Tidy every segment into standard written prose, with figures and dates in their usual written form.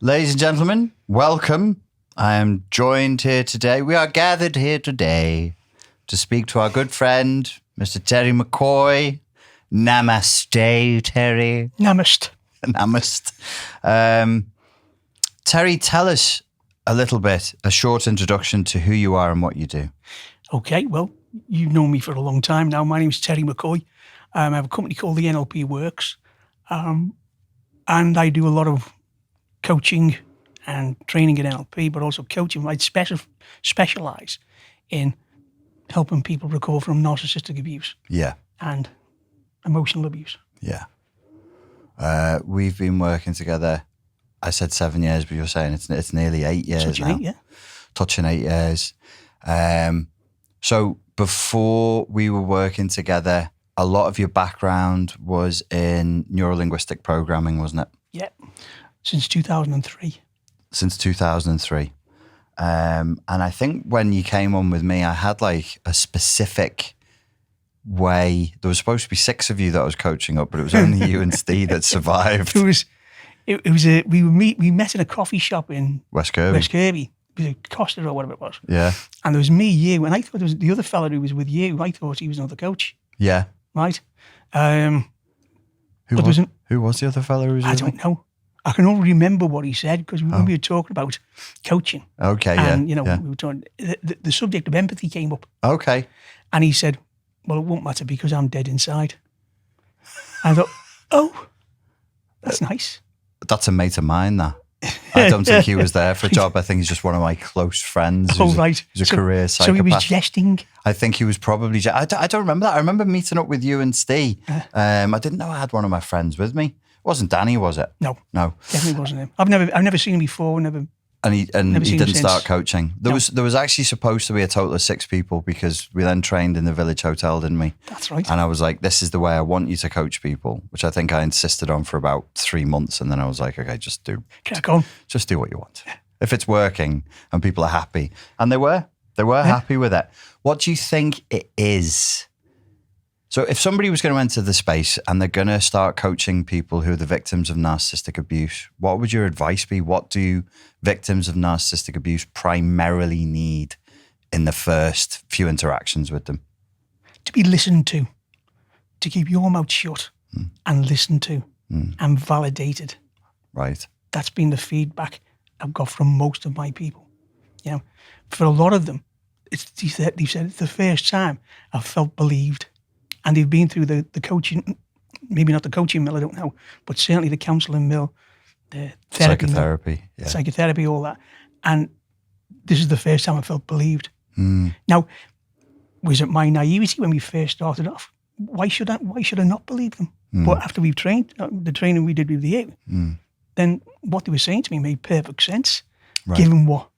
Ladies and gentlemen, welcome. I am joined here today. We are gathered here today to speak to our good friend, Mr. Terry McCoy. Namaste, Terry. Namaste. Terry, tell us a little bit, a short introduction to who you are and what you do. Okay, well, you've known me for a long time now. My name is Terry McCoy. I have a company called the NLP Works, and I do a lot of coaching and training in NLP, but also coaching. I specialize in helping people recover from narcissistic abuse and emotional abuse. Yeah. We've been working together, I said 7 years, but you're saying it's nearly 8 years Touching 8 years. So before we were working together, a lot of your background was in neuro-linguistic programming, wasn't it? Yeah, since 2003. Since 2003. And I think when you came on with me, I had like a specific way. There was supposed to be 6 of you that I was coaching up, but it was only you and Steve that survived. We met in a coffee shop in West Kirby. It was a Costa or whatever it was. Yeah. And there was me, you, and I thought there was the other fella who was with you. I thought he was another coach. Yeah. Right. Who was the other fellow who was I don't know. I can only remember what he said because we were talking about coaching. Okay, and, we were talking, the subject of empathy came up. Okay. And he said, well, it won't matter because I'm dead inside. I thought, oh, that's nice. That's a mate of mine, that. I don't think he was there for a job. I think he's just one of my close friends. Right. He's a career psychopath. So he was jesting? I think he was probably... I don't remember that. I remember meeting up with you and Steve. I didn't know I had one of my friends with me. It wasn't Danny, was it? No. Definitely wasn't him. I've never seen him before, And he didn't start coaching. There No. was actually supposed to be a total of 6 people because we then trained in the Village Hotel, didn't we? That's right. And I was like, this is the way I want you to coach people, which I think I insisted on for about 3 months. And then I was like, okay, just do what you want. If it's working and people are happy. And they were happy with it. What do you think it is? So if somebody was going to enter the space and they're going to start coaching people who are the victims of narcissistic abuse, what would your advice be? What do victims of narcissistic abuse primarily need in the first few interactions with them? To be listened to keep your mouth shut and listened to and validated. Right. That's been the feedback I've got from most of my people. For a lot of them, they've said it's the first time I've felt believed. And they've been through the coaching, maybe not the coaching mill, I don't know, but certainly the counselling mill, the therapy psychotherapy, all that. And this is the first time I felt believed. Now, was it my naivety when we first started off? Why should I not believe them? But after we've trained, the training we did with you, then what they were saying to me made perfect sense, given what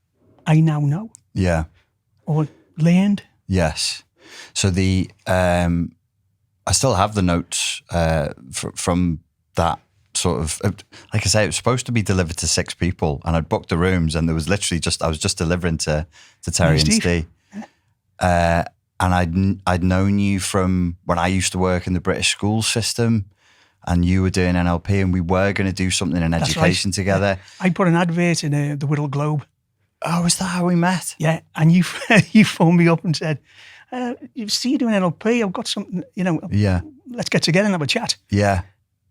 I now know. Yeah. Or learned. Yes. So I still have the notes from that sort of, like I say, it was supposed to be delivered to 6 people and I'd booked the rooms and there was literally I was just delivering to Terry and Steve. And I'd known you from when I used to work in the British school system and you were doing NLP and we were going to do something in education together. I put an advert in the Whittle Globe. Oh, is that how we met? Yeah, and you phoned me up and said, you see you doing NLP, I've got something, let's get together and have a chat. Yeah.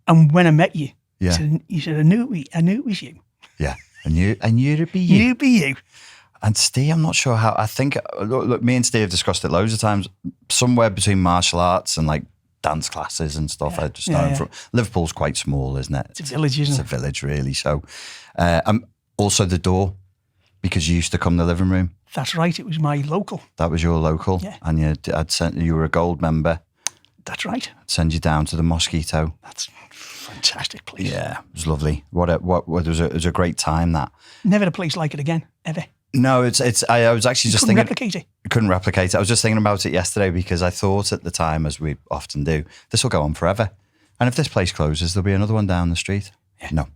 And when I met you, you said, I knew it was you. Yeah, and you'd be you. You'd be you. And Steve, I'm not sure how, I think, look, me and Steve have discussed it loads of times, somewhere between martial arts and like dance classes and stuff. I just know from Liverpool's quite small, isn't it? It's a village, isn't it? It's a village, really. So, also the door, because you used to come to the living room. That's right. It was my local. That was your local. Yeah. And you were a gold member. That's right. I'd send you down to the Mosquito. That's a fantastic place. Yeah, it was lovely. It was a great time, that. Never a place like it again, ever. No, I was actually just thinking. Couldn't replicate it. I was just thinking about it yesterday because I thought at the time, as we often do, this will go on forever. And if this place closes, there'll be another one down the street. Yeah. No.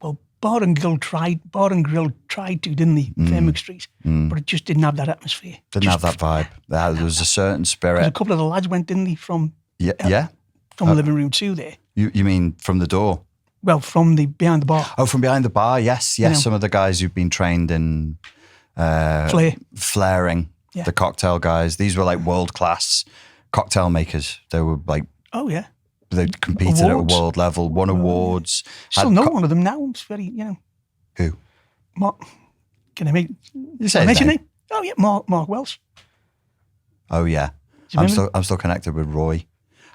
Well, Bar and Grill tried to, didn't they, Fairmount Street, but it just didn't have that atmosphere. Didn't have that vibe. There was a certain spirit. A couple of the lads went, didn't they, from from the living room to there. You mean from the door? Well, from the behind the bar. Oh, from behind the bar, yes. You know. Some of the guys who've been trained in flaring, the cocktail guys. These were like world-class cocktail makers. They were like... Oh, yeah. They competed awards. At a world level, won awards. Still know one of them now. It's very, Who? Mark. Can I make... You say his name? Oh, yeah, Mark Welsh. Oh, yeah. I'm still connected with Roy.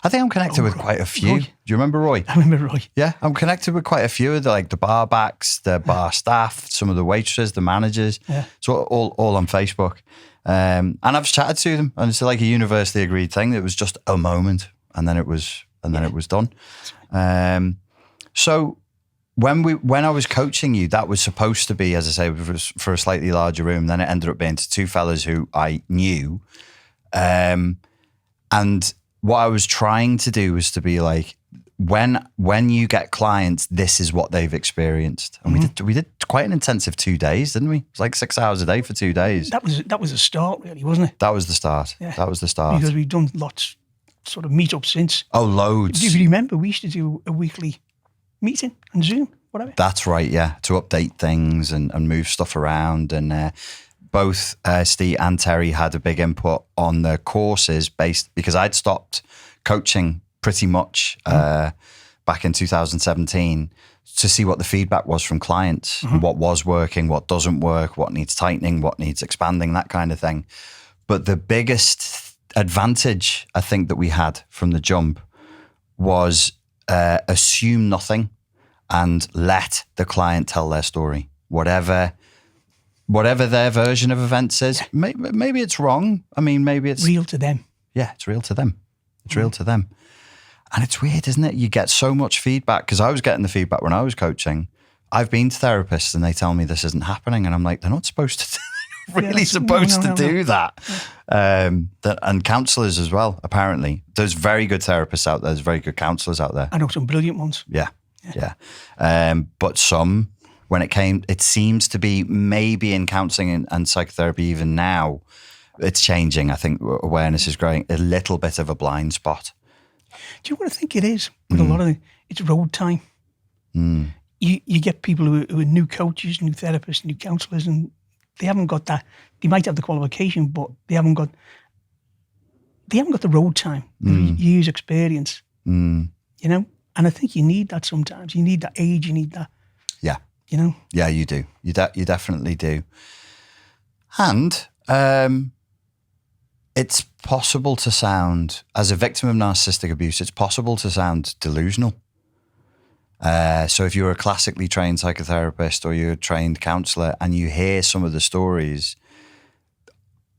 I think I'm connected with quite a few. Roy. Do you remember Roy? I remember Roy. Yeah, I'm connected with quite a few of the bar backs, the bar staff, some of the waitresses, the managers. Yeah. So all on Facebook. And I've chatted to them, and it's like a universally agreed thing. It was just a moment, and then it was done. So when I was coaching you, that was supposed to be, as I say, for a slightly larger room. Then it ended up being to two fellas who I knew. And what I was trying to do was to be like, when you get clients, this is what they've experienced. And we did quite an intensive 2 days, didn't we? It was like 6 hours a day for 2 days. That was a start, really, wasn't it? That was the start. Yeah. That was the start. Because we've done lots sort of meetups since. Oh, loads. Do you remember we used to do a weekly meeting on Zoom, whatever? That's right, yeah. To update things and move stuff around. And both Steve and Terry had a big input on the courses because I'd stopped coaching pretty much back in 2017 to see what the feedback was from clients, and what was working, what doesn't work, what needs tightening, what needs expanding, that kind of thing. But the biggest advantage I think that we had from the jump was assume nothing and let the client tell their story. Whatever their version of events is, maybe it's wrong. I mean, maybe it's real to them. Yeah, it's real to them. It's real to them. And it's weird, isn't it? You get so much feedback, because I was getting the feedback when I was coaching. I've been to therapists and they tell me this isn't happening. And I'm like, they're not supposed to, supposed to do that. And counsellors as well, apparently. There's very good therapists out there. There's very good counsellors out there. I know some brilliant ones. Yeah. But some, it seems to be maybe in counselling and psychotherapy even now, it's changing. I think awareness is growing, a little bit of a blind spot. Do you know what I think it is? With a lot of it's road time. You get people who are new coaches, new therapists, new counsellors, and they haven't got that. They might have the qualification, but they haven't got the road time, years experience. And I think you need that sometimes. You need that age. You need that. Yeah. Yeah, you do. You definitely do. And it's possible to sound, as a victim of narcissistic abuse, it's possible to sound delusional. So if you're a classically trained psychotherapist or you're a trained counsellor and you hear some of the stories,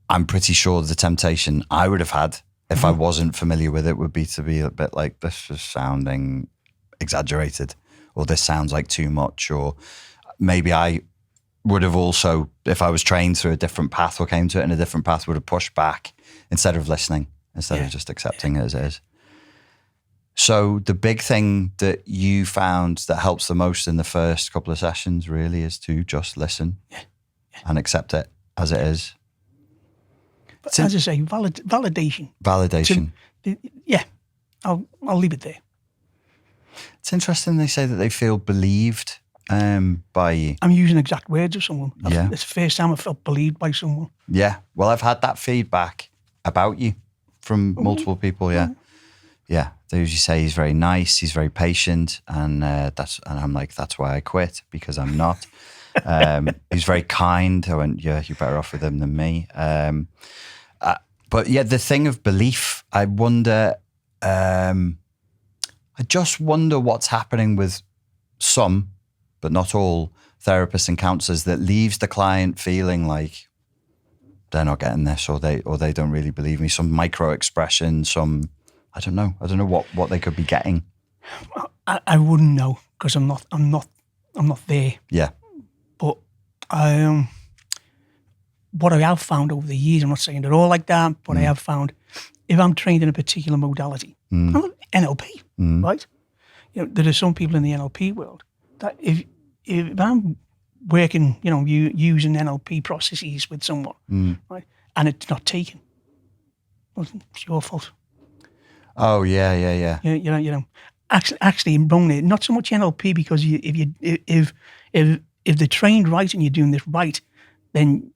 I'm pretty sure the temptation I would have had if I wasn't familiar with it would be to be a bit like, this is sounding exaggerated, or this sounds like too much, or maybe I would have also, if I was trained through a different path or came to it in a different path, would have pushed back instead of listening, instead of just accepting it as it is. So the big thing that you found that helps the most in the first couple of sessions really is to just listen and accept it as it is. But as I say, validation. Validation. I'll leave it there. It's interesting they say that they feel believed by you. I'm using exact words of someone. Yeah. It's the first time I felt believed by someone. Yeah. Well, I've had that feedback about you from multiple people. Yeah. Yeah. They usually say he's very nice, he's very patient, and I'm like, that's why I quit, because I'm not. He's very kind. I went, yeah, you're better off with him than me. But yeah, the thing of belief, I wonder, I just wonder what's happening with some, but not all, therapists and counsellors that leaves the client feeling like they're not getting this, or they don't really believe me. Some micro expression, some, I don't know what they could be getting. I wouldn't know, because I'm not there. Yeah. But what I have found over the years, I'm not saying they're all like that, but I have found if I'm trained in a particular modality, NLP, right? There are some people in the NLP world that if I'm working, using NLP processes with someone, right, and it's not taken, well, it's your fault. Oh yeah. You know, actually wrongly, not so much NLP, because if they're trained right and you're doing this right, then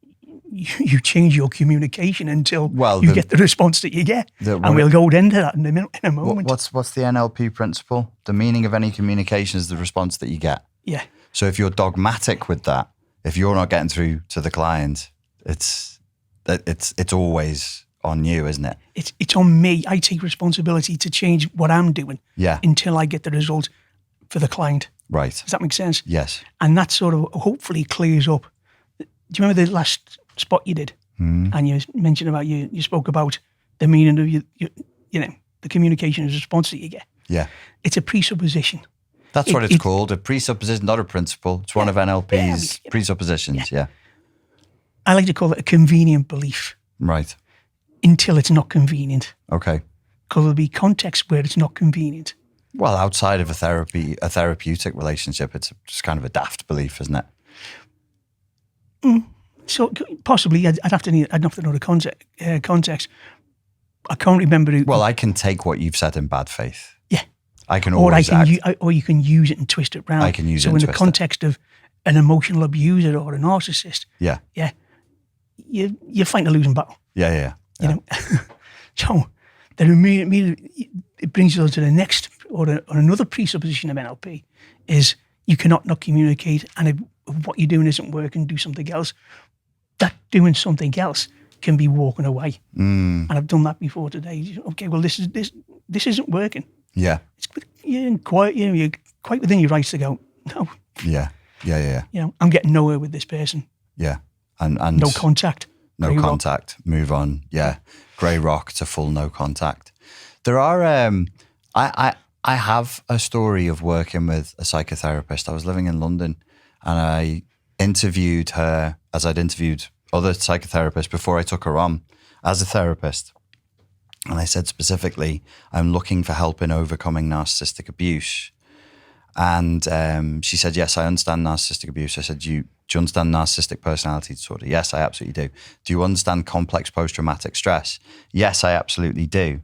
you change your communication until you get the response that you get. And we'll go into that in a moment. What's the NLP principle? The meaning of any communication is the response that you get. Yeah. So if you're dogmatic with that, if you're not getting through to the client, it's always on you, isn't it? It's on me. I take responsibility to change what I'm doing. Yeah. Until I get the result for the client. Right. Does that make sense? Yes. And that sort of hopefully clears up. Do you remember the last spot you did? And you mentioned about you spoke about the meaning of the communication as a response that you get. Yeah. It's a presupposition. That's what it's called, a presupposition, not a principle. It's one of NLP's presuppositions, yeah. I like to call it a convenient belief. Right. Until it's not convenient. Okay. Because there'll be contexts where it's not convenient. Well, outside of a therapeutic relationship, it's just kind of a daft belief, isn't it? So possibly, I'd have to know the context. I can't remember it. Well, I can take what you've said in bad faith. Yeah. I can always or you can use it and twist it around. I can use it and twist So in the context of an emotional abuser or a narcissist, yeah, you're fighting a losing battle. Yeah. You know, so it brings us to the next or another presupposition of NLP is you cannot not communicate, and if what you're doing isn't working, do something else. That doing something else can be walking away, and I've done that before today. Okay, well this isn't working. Yeah, you're quite within your rights to go. No. Yeah. You know, I'm getting nowhere with this person. Yeah, and no contact. No contact. Move on. Yeah, grey rock to full no contact. There are. I have a story of working with a psychotherapist. I was living in London, and I interviewed her as I'd interviewed other psychotherapists before I took her on as a therapist. And I said specifically, I'm looking for help in overcoming narcissistic abuse. And she said, yes, I understand narcissistic abuse. I said, do you understand narcissistic personality disorder? Yes, I absolutely do. Do you understand complex post-traumatic stress? Yes, I absolutely do.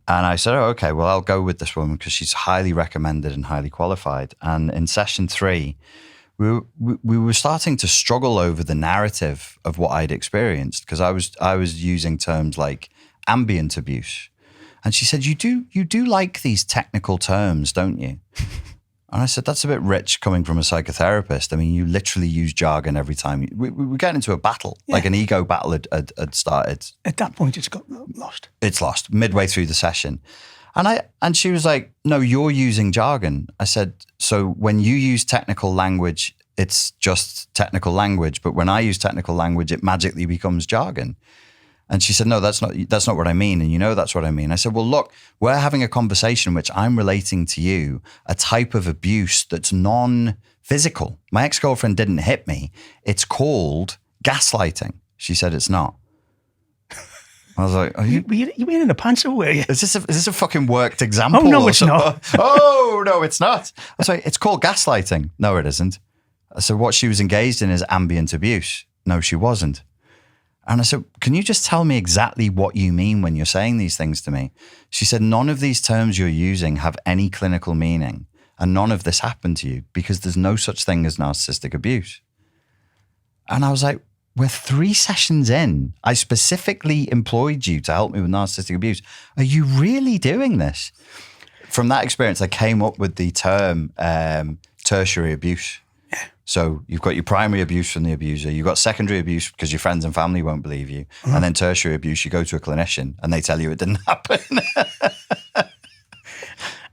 And I said, oh, okay, well, I'll go with this woman because she's highly recommended and highly qualified. And in session 3, we were starting to struggle over the narrative of what I'd experienced, because I was using terms like ambient abuse. And she said, you do like these technical terms, don't you? And I said, that's a bit rich coming from a psychotherapist. I mean, you literally use jargon every time. We were getting into a battle, like an ego battle had started. At that point, it's got lost. It's lost midway through the session. And she was like, no, you're using jargon. I said, so when you use technical language, it's just technical language. But when I use technical language, it magically becomes jargon. And she said, no, that's not what I mean. And you know that's what I mean. I said, well, look, we're having a conversation in which I'm relating to you a type of abuse that's non-physical. My ex-girlfriend didn't hit me. It's called gaslighting. She said it's not. I was like, you were in the pants, or were you? Is this a fucking worked example? Oh, no, it's not. Oh, no, it's not. I was like, it's called gaslighting. No, it isn't. So what she was engaged in is ambient abuse. No, she wasn't. And I said, can you just tell me exactly what you mean when you're saying these things to me? She said, none of these terms you're using have any clinical meaning, and none of this happened to you because there's no such thing as narcissistic abuse. And I was like, we're 3 sessions in. I specifically employed you to help me with narcissistic abuse. Are you really doing this? From that experience, I came up with the term tertiary abuse. So you've got your primary abuse from the abuser, you've got secondary abuse because your friends and family won't believe you, and then tertiary abuse, you go to a clinician and they tell you it didn't happen.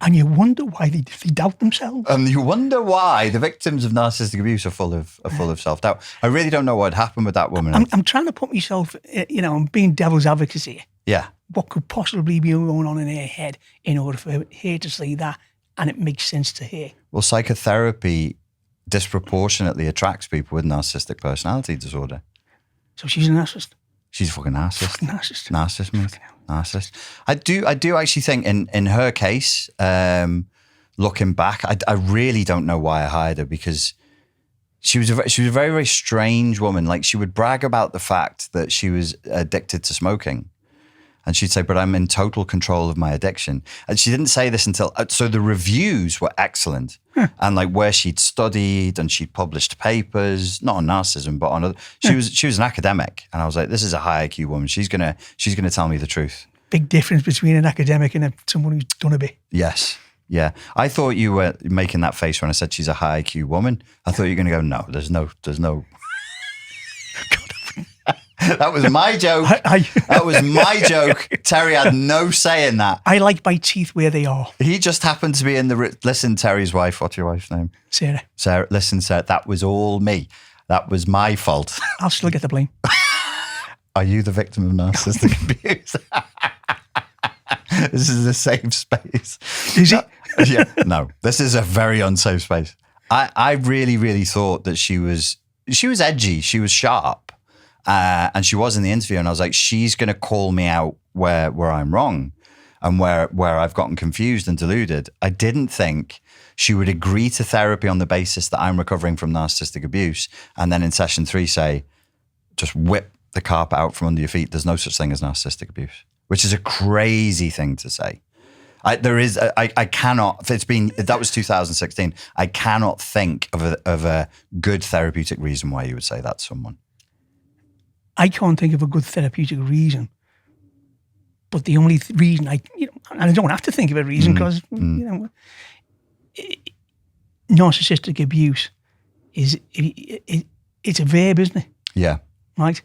And you wonder why they doubt themselves. And you wonder why the victims of narcissistic abuse are full of self-doubt. I really don't know what happened with that woman. I'm trying to put myself, I'm being devil's advocate here. Yeah. What could possibly be going on in her head in order for her to say that, and it makes sense to her? Well, psychotherapy disproportionately attracts people with narcissistic personality disorder. So she's a narcissist? She's a fucking narcissist. Fucking narcissist. Narcissist, mate. Narcissist. I do actually think in her case, looking back, I really don't know why I hired her, because she was a very, very strange woman. Like, she would brag about the fact that she was addicted to smoking. And she'd say, but I'm in total control of my addiction. And she didn't say this until, so the reviews were excellent. And like where she'd studied and she'd published papers, not on narcissism, but on other, she was an academic. And I was like, this is a high IQ woman. She's gonna tell me the truth. Big difference between an academic and someone who's done a bit. Yes. Yeah. I thought you were making that face when I said she's a high IQ woman. I thought you were going to go, no, there's no. That was my joke. That was my joke. Terry had no say in that. I like my teeth where they are. He just happened to be in the... Listen, Terry's wife. What's your wife's name? Sarah. Sarah. Listen, Sarah, that was all me. That was my fault. I'll still get the blame. Are you the victim of narcissistic abuse? This is a safe space. Is it? Yeah. No, this is a very unsafe space. I really, really thought that she was edgy. She was sharp. And she was in the interview, and I was like, she's going to call me out where I'm wrong and where I've gotten confused and deluded. I didn't think she would agree to therapy on the basis that I'm recovering from narcissistic abuse, and then in session 3 say, just whip the carpet out from under your feet. There's no such thing as narcissistic abuse, which is a crazy thing to say. I cannot, that was 2016. I cannot think of a good therapeutic reason why you would say that to someone. I can't think of a good therapeutic reason, but the only reason and I don't have to think of a reason because, narcissistic abuse it's a verb, isn't it? Yeah. Right?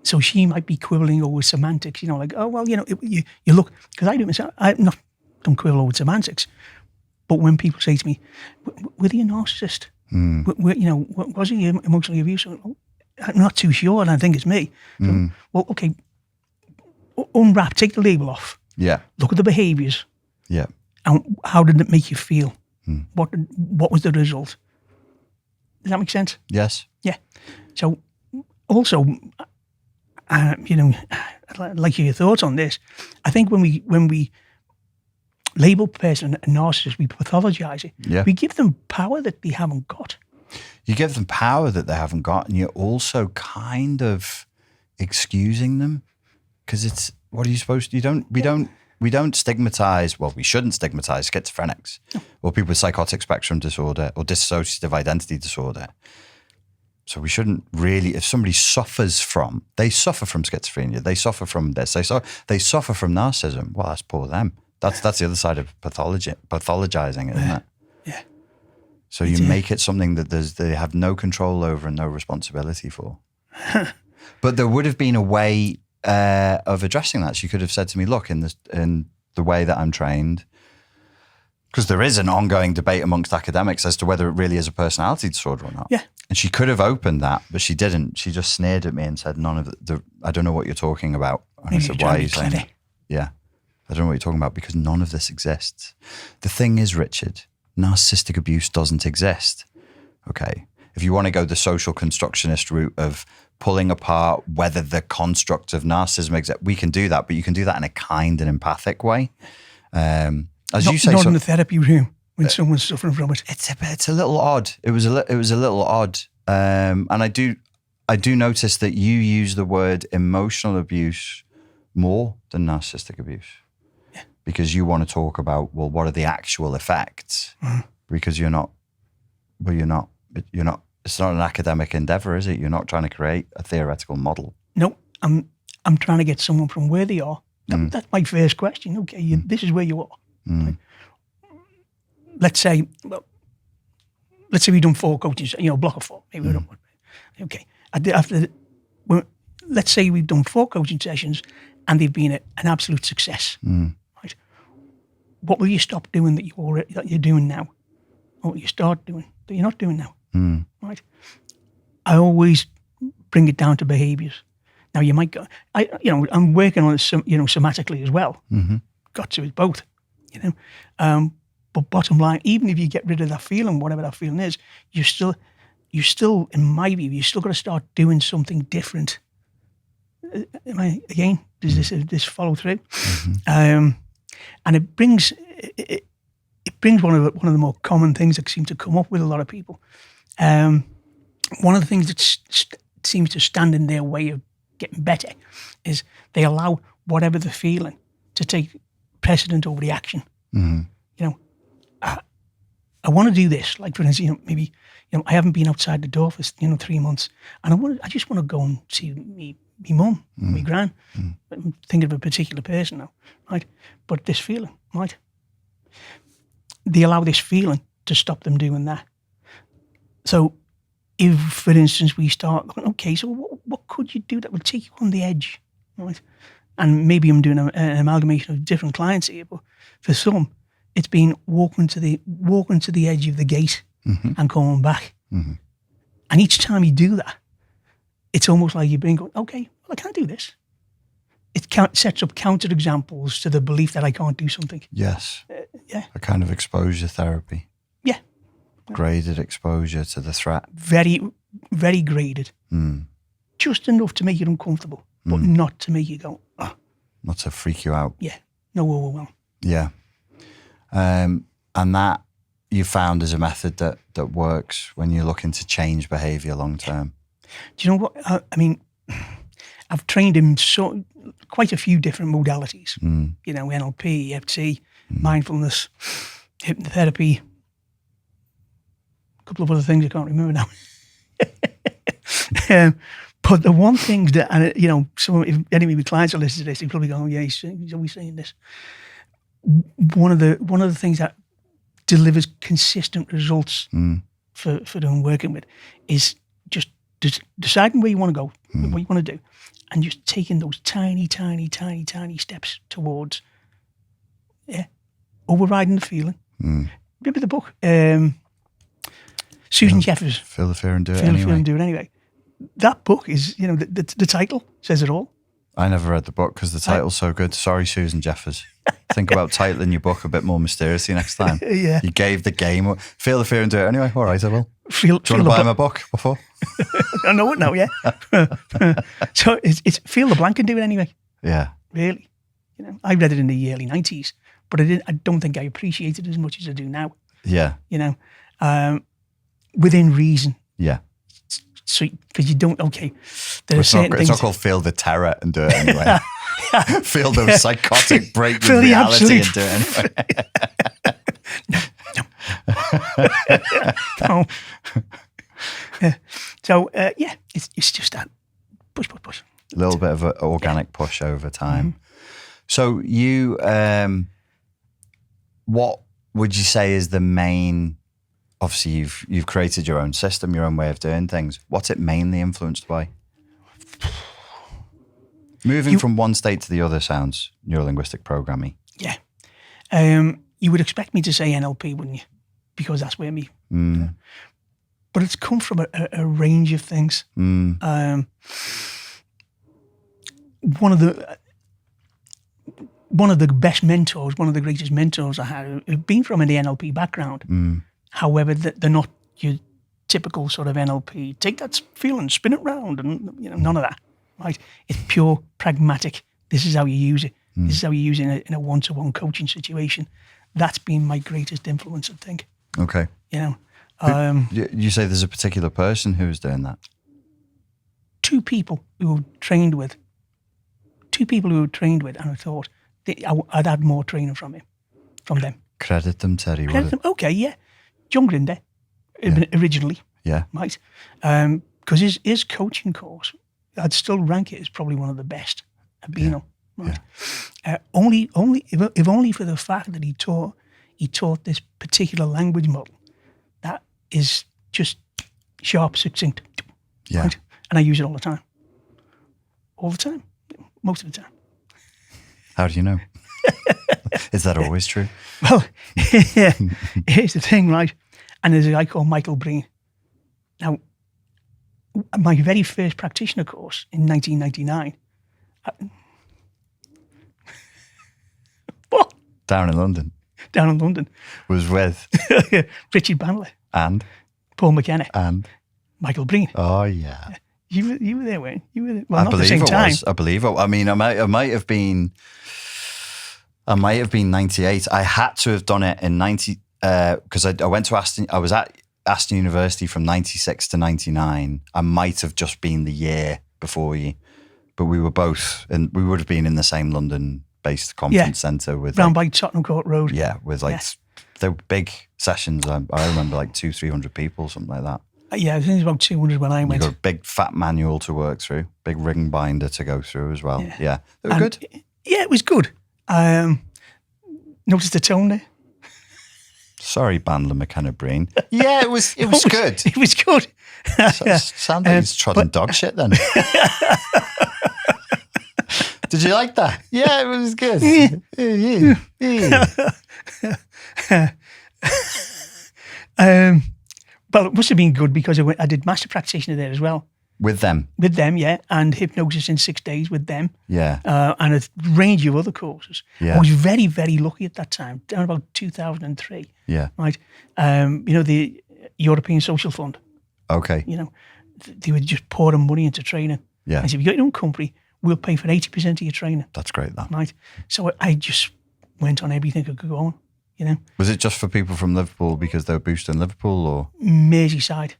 So she might be quibbling over semantics, like, oh, well, you look, because I do myself, don't quibble over semantics, but when people say to me, were they a narcissist? Was he emotionally abusive? I'm not too sure, and I think it's me. So, well, okay, unwrap, take the label off. Yeah. Look at the behaviours. Yeah. And how did it make you feel? What was the result? Does that make sense? Yes. Yeah. So, also, I'd like your thoughts on this. I think when we label a person a narcissist, we pathologise it. Yeah. We give them power that they haven't got. You give them power that they haven't got, and you're also kind of excusing them because it's, what are you supposed to, we don't stigmatize, well, we shouldn't stigmatize schizophrenics or people with psychotic spectrum disorder or dissociative identity disorder. So we shouldn't really, if somebody they suffer from schizophrenia, they suffer from this, they suffer from narcissism, well, that's poor them. That's the other side of pathologizing, isn't it? Yeah. So you make it something that they have no control over and no responsibility for. But there would have been a way of addressing that. She could have said to me, look, in the way that I'm trained, because there is an ongoing debate amongst academics as to whether it really is a personality disorder or not. Yeah. And she could have opened that, but she didn't. She just sneered at me and said, none of I don't know what you're talking about. And I said, why are you saying that? Yeah. I don't know what you're talking about because none of this exists. The thing is, Richard, narcissistic abuse doesn't exist. Okay. If you want to go the social constructionist route of pulling apart whether the construct of narcissism exists, we can do that, but you can do that in a kind and empathic way. You say, not in the therapy room when someone's suffering from it. It's a little odd. It was a little odd. And I do notice that you use the word emotional abuse more than narcissistic abuse. Because you want to talk about, well, what are the actual effects? Because you're not, it's not an academic endeavor, is it? You're not trying to create a theoretical model. No, I'm trying to get someone from where they are. That's my first question. Okay, this is where you are. Right? Let's say we've done 4 coaching, block of 4. Maybe we don't. Okay. Let's say we've done 4 coaching sessions and they've been an absolute success. Right? What will you stop doing that you're doing now? What will you start doing that you're not doing now? Right? I always bring it down to behaviours. Now you might go, I'm working on it, somatically as well. Got to it both, But bottom line, even if you get rid of that feeling, whatever that feeling is, you still, in my view, you still got to start doing something different. Does this follow through? And it brings one of the more common things that seem to come up with a lot of people. One of the things that seems to stand in their way of getting better is they allow whatever the feeling to take precedent over the action. You know, I want to do this. Like, for instance, maybe, I haven't been outside the door for, 3 months, and I just want to go and see me mum, my gran. I'm thinking of a particular person now, right? But this feeling, right? They allow this feeling to stop them doing that. So if, for instance, we start going, okay, so what could you do that will take you on the edge, right? And maybe I'm doing an amalgamation of different clients here, but for some, it's been walking to the edge of the gate and coming back. And each time you do that, it's almost like you're being going, okay, well, I can't do this. It sets up counter examples to the belief that I can't do something. Yes. Yeah. A kind of exposure therapy. Yeah. Graded exposure to the threat. Very, very graded. Just enough to make you uncomfortable, but not to make you go, oh. Not to freak you out. Yeah. No overwhelm. Yeah. And that you found is a method that works when you're looking to change behaviour long term. Do you know what? I mean, I've trained in quite a few different modalities. NLP, EFT, mindfulness, hypnotherapy, a couple of other things I can't remember now. But the one thing that, and if any of my clients are listening to this, they probably go, "Oh yeah, he's always saying this." One of the things that delivers consistent results for them I'm working with is just deciding where you want to go, what you want to do, and just taking those tiny steps towards, overriding the feeling. Remember the book, Susan Jeffers? Feel the fear and do it anyway. anyway. Feel the fear and do it anyway. That book is, the title says it all. I never read the book because the title's so good. Sorry, Susan Jeffers. Think about titling your book a bit more mysteriously next time. Yeah. You gave the game. Feel the fear and do it anyway. All right, I will. Do you want to buy my book before? I know it now, yeah. So it's feel the blank and do it anyway. Yeah. Really. I read it in the early 90s, but I don't think I appreciated it as much as I do now. Yeah. Within reason. Yeah. So, because you don't, okay, there are certain things. It's not called feel the terror and do it anyway. Feel the psychotic break with Feel the reality absolute and do it anyway. No. Yeah. So, it's just that push. A little bit of an organic push over time. So you, what would you say is the main, obviously you've created your own system, your own way of doing things. What's it mainly influenced by? Moving from one state to the other sounds neurolinguistic programming. Yeah. You would expect me to say NLP, wouldn't you? Because that's where me. But it's come from a range of things. One of the best mentors, one of the greatest mentors I had, have been from an NLP background. However, they're not your typical sort of NLP. Take that feeling, spin it round, and none of that. Right? It's pure pragmatic. This is how you use it. This is how you use it in a one-to-one coaching situation. That's been my greatest influence, I think. Okay. You say there's a particular person who's doing that? Two people who were trained with, and I thought I'd had more training from them. Credit them, Terry. Okay, yeah. John Grinder, originally. Yeah. Right. Because his coaching course, I'd still rank it as probably one of the best I've been on. Right. Yeah. If only for the fact that he taught this particular language model that is just sharp, succinct. Yeah. Right? And I use it all the time. All the time. Most of the time. How do you know? Is that always true? Well, here's the thing, right? And there's a guy called Michael Breen. Now, my very first practitioner course in 1999. What? Down in London. Was with Richard Bandler. And? Paul McKenna. And? Michael Breen. Oh, yeah. You were there, weren't you? Well, I not believe at the same time. I believe it. I mean, I might have been 98. I had to have done it in 90 because I went to Aston. I was at Aston University from 96 to 99. I might have just been the year before you, but we were both, and we would have been in the same London-based conference centre with round by Tottenham Court Road. Yeah, with like they were big sessions. I remember like 200-300 people, something like that. Yeah, I think it was about 200 when I went. You got a big fat manual to work through, big ring binder to go through as well. Yeah, they were good. Yeah, it was good. Noticed the tone there. Sorry, Bandler McKenna Breen. Yeah, it was good. It was good. Sounded like he's trodden dog shit then. Did you like that? Yeah, it was good. Well, it must have been good because I did master practitioner there as well. With them? With them, yeah. And hypnosis in 6 days with them. Yeah. And a range of other courses. Yeah. I was very, very lucky at that time, down about 2003. Yeah. Right. The European Social Fund. Okay. They would just pour the money into training. Yeah. And so if you got your own company, we'll pay for 80% of your training. That's great, that. Right. So I just went on everything I could go on. Was it just for people from Liverpool because they were boosting Liverpool, or Merseyside?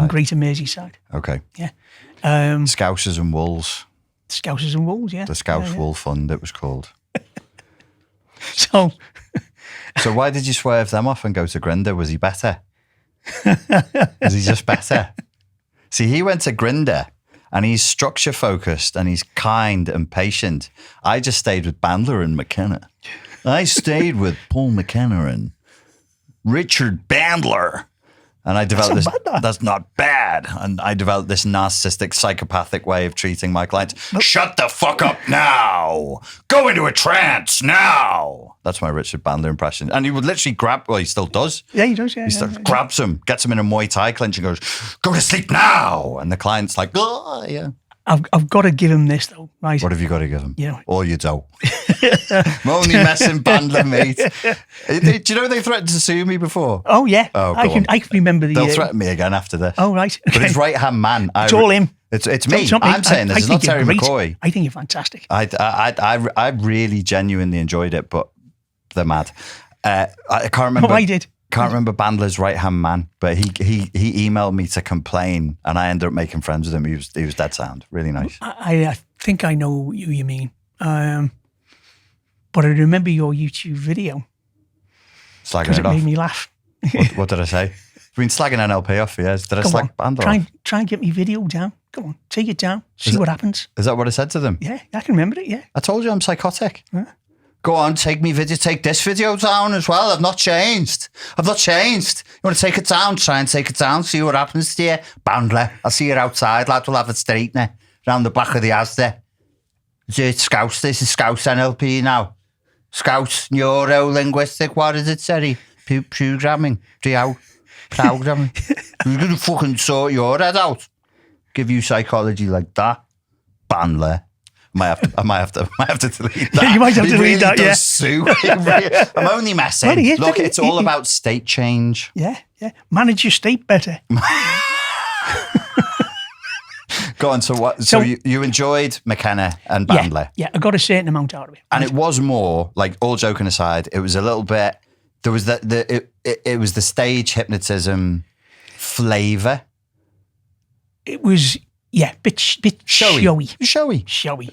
Greater Merseyside. Okay. Yeah. Scousers and Wolves. Scousers and Wolves, yeah. The Scouse Wool Fund, it was called. So why did you swerve them off and go to Grinder? Was he better? Was he just better? See, he went to Grinder and he's structure focused and he's kind and patient. I just stayed with Bandler and McKenna. I stayed with Paul McKenna and Richard Bandler. And I developed that's not bad. And I developed this narcissistic, psychopathic way of treating my clients. Shut the fuck up now. Go into a trance now. That's my Richard Bandler impression. And he would literally he still does. Yeah, he does, yeah. He grabs him, gets him in a Muay Thai clinch and goes, go to sleep now. And the client's like, oh, yeah. I've got to give him this, though, right? What have you got to give him? Yeah. All you don't. I'm only messing, Bandler, mate. Do you know they threatened to sue me before? Oh, yeah. Oh, I can remember the... They'll threaten me again after this. Oh, right. Okay. But his right-hand man... It's all him. It's me. I'm saying this. It's not Terry McCoy. I think you're fantastic. I really genuinely enjoyed it, but they're mad. I can't remember... Oh, I did. Can't remember Bandler's right-hand man, but he emailed me to complain, and I ended up making friends with him. He was dead sound, really nice. I think I know who you mean, but I remember your YouTube video. Slagging it off. It made me laugh. What did I say? I've been slagging NLP off for years. Did I slag Bandler off? Try and get me video down. Come on, take it down. See what happens. Is that what I said to them? Yeah, I can remember it. Yeah, I told you I'm psychotic. Huh? Go on, take this video down as well. I've not changed. You want to take it down? Try and take it down. See what happens to you. Bandler, I'll see you outside, lad. We'll have it straightener round the back of the Asda. It's Scouse. This is Scouse NLP now. Scouse neuro-linguistic. What is it, Terry? Programming. Programming. Who's going to fucking sort your head out? Give you psychology like that? Bandler. I might have to delete that. You might have to delete that, yeah. Sue. I'm only messing. Well, look, it's all about state change. Yeah. Manage your state better. Go on. So what? So you enjoyed McKenna and Bandler? Yeah, I got a certain amount out of it. And it was more like, all joking aside, it was a little bit. There was it was the stage hypnotism flavor. It was. Yeah, bit showy. Showy. It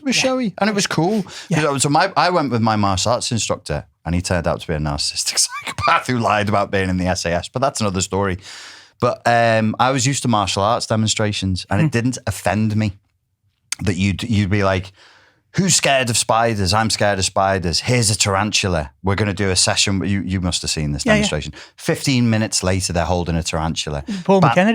was showy. And it was cool. Yeah. So I went with my martial arts instructor and he turned out to be a narcissistic psychopath who lied about being in the SAS. But that's another story. But I was used to martial arts demonstrations and it didn't offend me that you'd be like, who's scared of spiders? I'm scared of spiders. Here's a tarantula. We're going to do a session. You must have seen this demonstration. 15 minutes later, they're holding a tarantula. Paul McKenna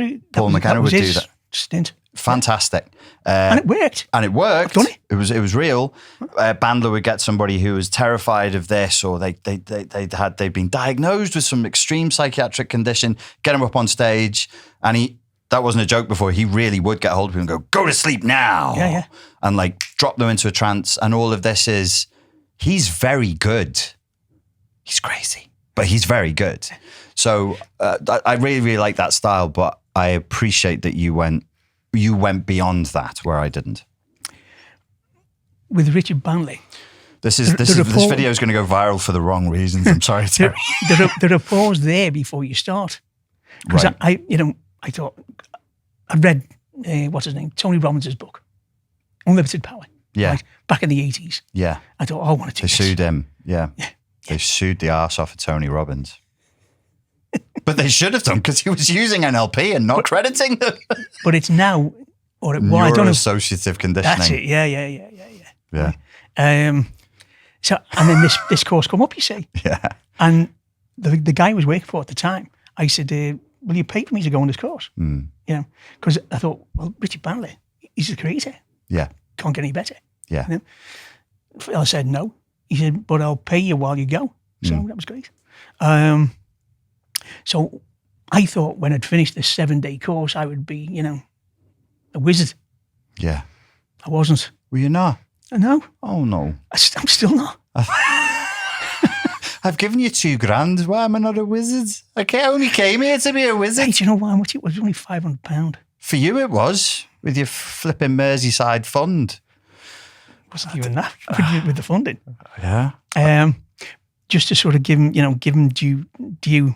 would do that. Stint. Fantastic. And it worked. I've done it. It was real. Bandler would get somebody who was terrified of this, or they'd been diagnosed with some extreme psychiatric condition, get him up on stage, and that wasn't a joke before, he really would get hold of him and go to sleep now. Yeah. And like drop them into a trance. And all of this he's very good. He's crazy, but he's very good. So I really, really like that style, but I appreciate that you went beyond that where I didn't. With Richard Bandler. This video is going to go viral for the wrong reasons. I'm sorry, Terry. There are pause there before you start. Because right. I thought, I read, what's his name? Tony Robbins' book. unlimited power. Yeah. Right? Back in the 80s. Yeah. I thought, I want to do They this. sued him. Yeah. Yeah. They sued the arse off of Tony Robbins. But they should have done, because he was using NLP and not crediting them. But it's now, or it was, I don't know. Neuroassociative conditioning. That's it. Yeah. Yeah. So, and then this course come up, you see. Yeah. And the guy I was working for at the time, I said, will you pay for me to go on this course? Mm. You know, because I thought, well, Richard Bandler, he's the creator. Yeah. Can't get any better. Yeah. You know? I said, no. He said, but I'll pay you while you go. So that was great. So I thought when I'd finished this 7-day course, I would be, you know, a wizard. Yeah. I wasn't. Were you not? No. Oh, no. I'm still not. I've given you $2,000. Why am I not a wizard? I only came here to be a wizard. Hey, do you know how much it was? Only £500. For you it was, with your flipping Merseyside fund. Wasn't even that with the funding. Yeah. Just to sort of give him due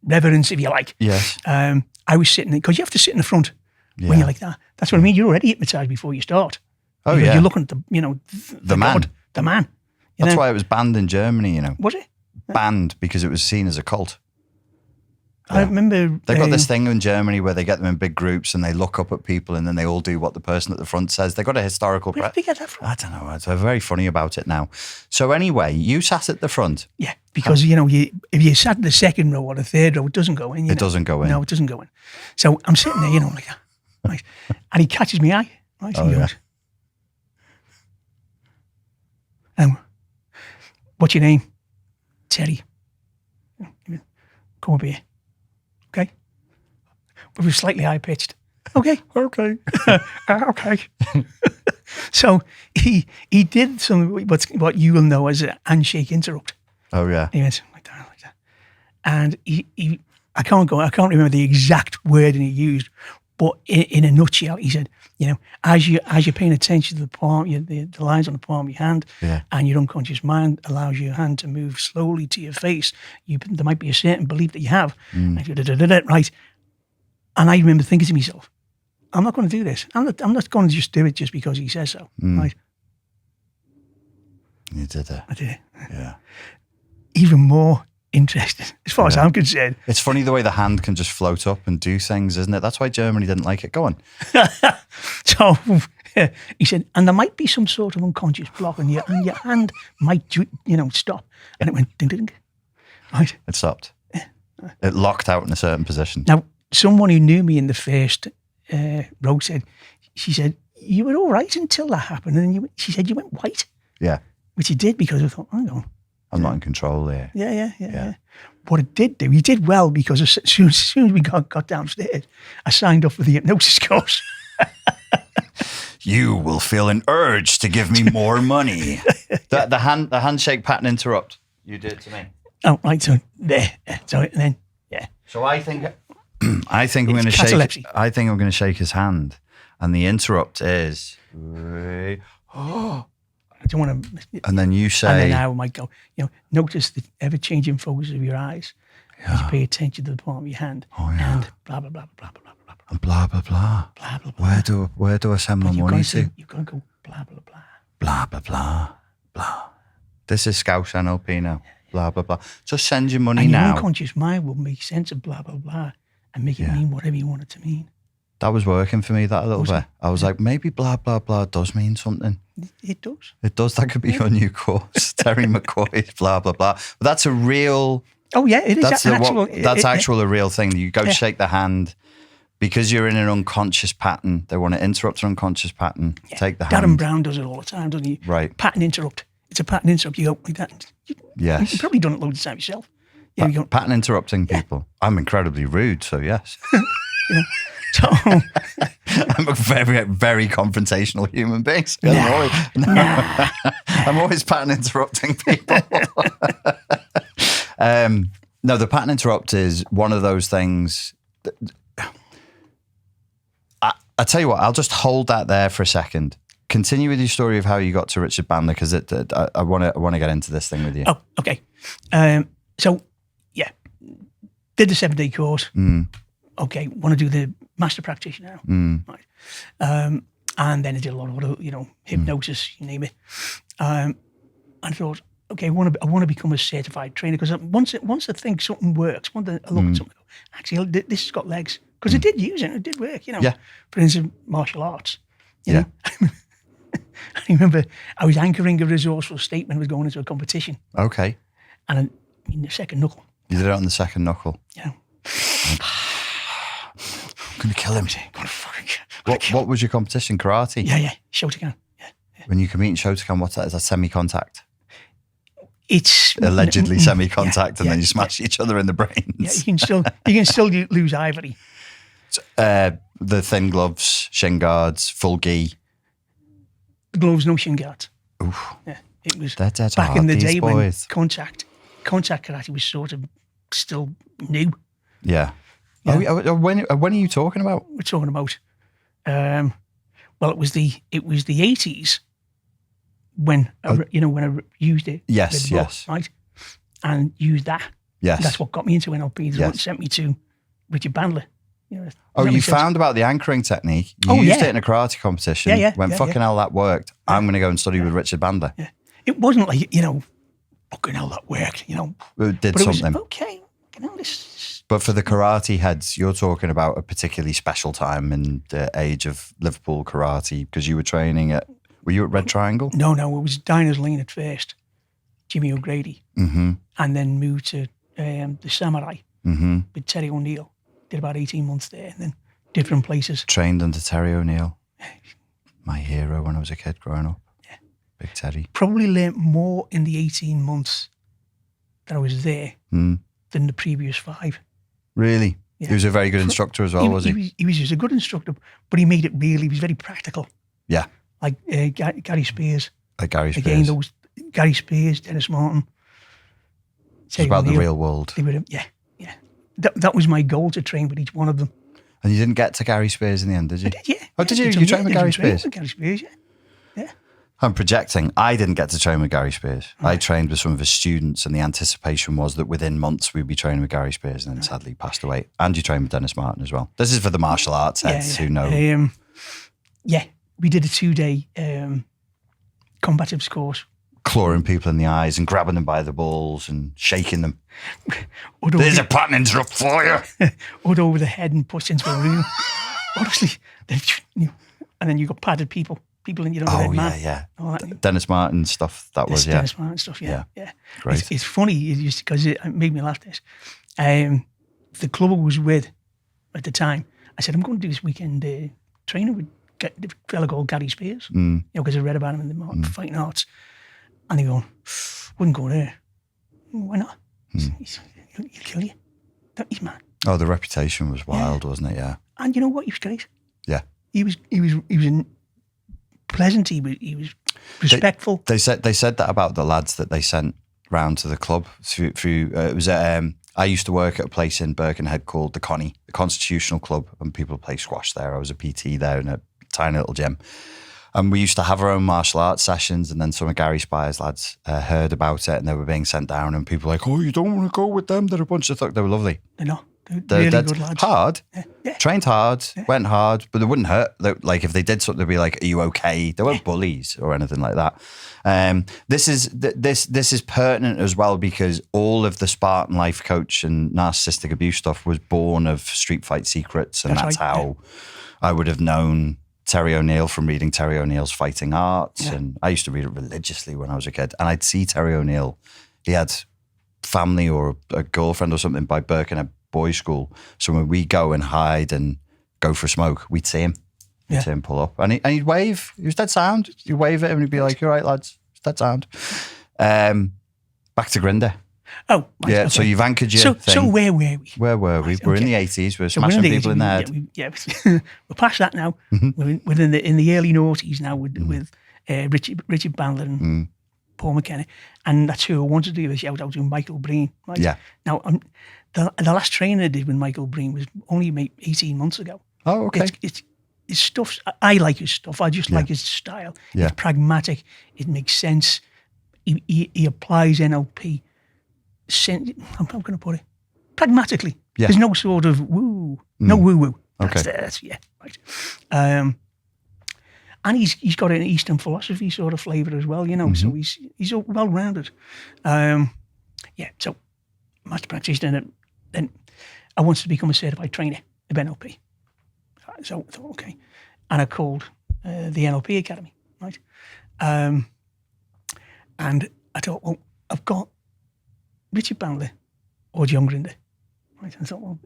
reverence, if you like. Yes. I was sitting there, because you have to sit in the front Yeah. when you're like that. That's what I mean. You're already hypnotized before you start. Oh, Because yeah. You're looking at the man. God, the man. You That's know? why it was banned in Germany, you know. Was it? Banned because it was seen as a cult. I remember They've got this thing in Germany where they get them in big groups and they look up at people and then they all do what the person at the front says. They've got a historical... Where did they get that from? I don't know. They're very funny about it now. So anyway, you sat at the front. Yeah, because, if you sat in the second row or the third row, it doesn't go in. It doesn't go in. No, it doesn't go in. So I'm sitting there, like that. Right? And he catches my eye. Right? He goes, what's your name? Terry. Come up here. Okay. We were slightly high pitched. Okay. Okay. So he did what you will know as a handshake interrupt. Oh, yeah. He went like that. And he I can't remember the exact wording he used, but in a nutshell, he said, as you're paying attention to the palm, the lines on the palm of your hand, and your unconscious mind allows your hand to move slowly to your face, there might be a certain belief that you have, right? And I remember thinking to myself, I'm not going to do this. I'm not going to just do it just because he says so, right? You did it. I did it. Yeah. Even more interesting, as far as I'm concerned. It's funny the way the hand can just float up and do things, isn't it? That's why Germany didn't like it. Go on. So he said, and there might be some sort of unconscious block, and your hand might, stop. And it went ding, ding, ding. Right. It stopped. It locked out in a certain position. Now, someone who knew me in the first row she said, you were all right until that happened. And then she said, you went white. Yeah. Which he did, because I thought, hang on. I'm not in control there. Yeah. What it did do, he did well, because as soon as we got downstairs, I signed up for the hypnosis course. You will feel an urge to give me more money. The handshake pattern interrupt. You did it to me. Oh, right. So there. So and then So I think I'm going to shake. I think I'm going to shake his hand, and the interrupt is. I don't want to. And then you say. And then I might go. Notice the ever-changing focus of your eyes as you pay attention to the palm of your hand. Oh, yeah. And blah blah blah blah blah blah blah. And blah blah blah. Blah blah blah. Where do I send my money to? You've got to go blah blah blah. Blah blah blah blah. This is Scouse NLP now. Blah blah blah. Just send your money and now. Your unconscious mind will make sense of blah blah blah and make it mean whatever you want it to mean. That was working for me that a little bit. I was like, maybe blah blah blah does mean something. It does. It does. That could be your new course, Terry McCoy. Blah blah blah. But that's a real. Oh yeah, it is. That's a real thing. You go shake the hand. Because you're in an unconscious pattern, they want to interrupt an unconscious pattern. Yeah. Take the hand. Darren Brown does it all the time, doesn't he? Right. Pattern interrupt. It's a pattern interrupt. You go like that. Yes. You've probably done it loads of times yourself. Pattern interrupting people. I'm incredibly rude, so yes. So, I'm a very, very confrontational human being. So I'm always pattern interrupting people. No, the pattern interrupt is one of those things. I'll tell you what, I'll just hold that there for a second. Continue with your story of how you got to Richard Bandler, because I want to get into this thing with you. Oh, okay. So, did the 7-day course. Okay, want to do the master practitioner now. Right. And then I did a lot of other, hypnosis, you name it. And I thought, okay, I want to become a certified trainer, because once I think something works, once I look at something, actually, this has got legs. Because I did use it, it did work, Yeah. For instance, martial arts. You Yeah. know? I remember I was anchoring a resourceful statement, I was going into a competition. Okay. And the second knuckle. You did it on the second knuckle. Yeah. I'm going to kill him. What was your competition? Karate? Yeah. Shotokan. Yeah. When you compete in Shotokan, what's that? Is that semi-contact? It's Allegedly semi-contact, and then you smash yeah. each other in the brains. Yeah, you can still lose ivory. The thin gloves, shin guards, full gi. Gloves, no shin guards. Oof. Yeah, it was They're dead back hard, in the these day boys. when contact karate was sort of still new. Yeah. Yeah. When are you talking about? We're talking about, well, it was the 80s when when I used it. Yes, the book, yes. right, and used that. Yes. That's what got me into NLP. That's what sent me to Richard Bandler. You found about the anchoring technique. You used it in a karate competition. When fucking hell that worked, I'm going to go and study with Richard Bandler. Yeah. It wasn't like, fucking hell that worked, It did but something. It was, okay, this. But for the karate heads, you're talking about a particularly special time in the age of Liverpool karate, because you were training were you at Red Triangle? No, it was Diners Lane at first, Jimmy O'Grady, and then moved to the Samurai with Terry O'Neill. Did about 18 months there, and then different places. Trained under Terry O'Neill, my hero when I was a kid growing up. Yeah. Big Terry. Probably learnt more in the 18 months that I was there than the previous 5. Really? Yeah. He was a very good instructor as well, was he? He was just a good instructor, but he made it he was very practical. Yeah. Like Gary Spears. Like Gary Spears. Again, Gary Spears, Dennis Martin. It's about the real world. They were, yeah. That was my goal, to train with each one of them. And you didn't get to Gary Spears in the end, did you? I did, yeah. Oh, did you? You trained with Gary Spears? With Gary Spears, yeah. I'm projecting. I didn't get to train with Gary Spears. I trained with some of his students, and the anticipation was that within months we'd be training with Gary Spears, and then sadly passed away. And you trained with Dennis Martin as well. This is for the martial arts heads who know. We did a 2-day combatives course. Clawing people in the eyes and grabbing them by the balls and shaking them. There's a pattern interrupt for you. Or over the head and pushed into a room. Honestly. And then you got padded people in the red man. Yeah. All that. Dennis Martin stuff, Dennis Martin stuff, yeah. Great. It's funny, because it made me laugh this. The club I was with at the time, I said, I'm going to do this weekend training with a fella called Gary Spears, because I read about him in the fighting arts. And they go, wouldn't go there. Why not? He'll kill you. He's mad. Oh, the reputation was wild, wasn't it? Yeah. And you know what? He was great. Yeah. He was pleasant. He was respectful. They said that about the lads that they sent round to the club through. It was I used to work at a place in Birkenhead called the Connie, the Constitutional Club, and people play squash there. I was a PT there in a tiny little gym. And we used to have our own martial arts sessions, and then some of Gary Spears' lads heard about it, and they were being sent down, and people were like, oh, you don't want to go with them? They're a bunch of They were lovely. They're not. They're really good lads. Hard. Yeah. Trained hard, went hard, but they wouldn't hurt. Like if they did something, they'd be like, are you okay? They weren't bullies or anything like that. This is pertinent as well, because all of the Spartan life coach and narcissistic abuse stuff was born of Street Fight Secrets, and that's how I would have known Terry O'Neill from reading Terry O'Neill's Fighting Arts. And I used to read it religiously when I was a kid. And I'd see Terry O'Neill. He had family or a girlfriend or something by Birkenhead Boys School. So when we go and hide and go for a smoke, we'd see him. We'd see him pull up. And he'd wave. He was dead sound. He'd wave at him and he'd be like, you're right, lads. It's dead sound. Back to Grinder. Oh, right, yeah. okay. So you've anchored your thing. So where were we? Where were we? Right, we're in the 80s. We're smashing people in the head. Yeah, we're past that now. We're in the early noughties now with Richard Bandler and Paul McKenna, and that's who I wanted to give a shout out to, Michael Breen. Right? Yeah. Now, the last training I did with Michael Breen was only maybe 18 months ago. Oh, okay. It's his stuff. I like his stuff. I just like his style. Yeah. It's pragmatic. It makes sense. He applies NLP. I'm going to put it pragmatically. Yeah. There's no sort of no woo woo. Okay. That's right. And he's got an Eastern philosophy sort of flavour as well, you know. So he's well rounded. So master practitioner. Then I wanted to become a certified trainer of NLP. So I thought, okay, and I called the NLP Academy, right? And I thought, well, I've got Richard Bandler or John Grinder, right? And I thought, well,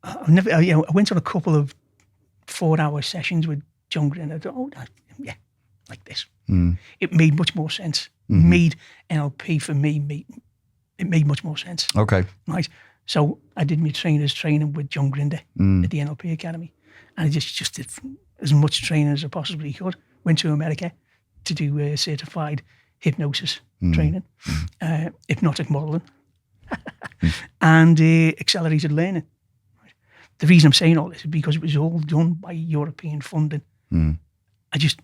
I went on a couple of 4-hour sessions with John Grinder. I thought, like this. It made much more sense. Made NLP for me, it made much more sense. Okay. Right. So I did my training with John Grinder at the NLP Academy. And I just did as much training as I possibly could. Went to America to do certified hypnosis training, hypnotic modelling, and accelerated learning. The reason I'm saying all this is because it was all done by European funding. I just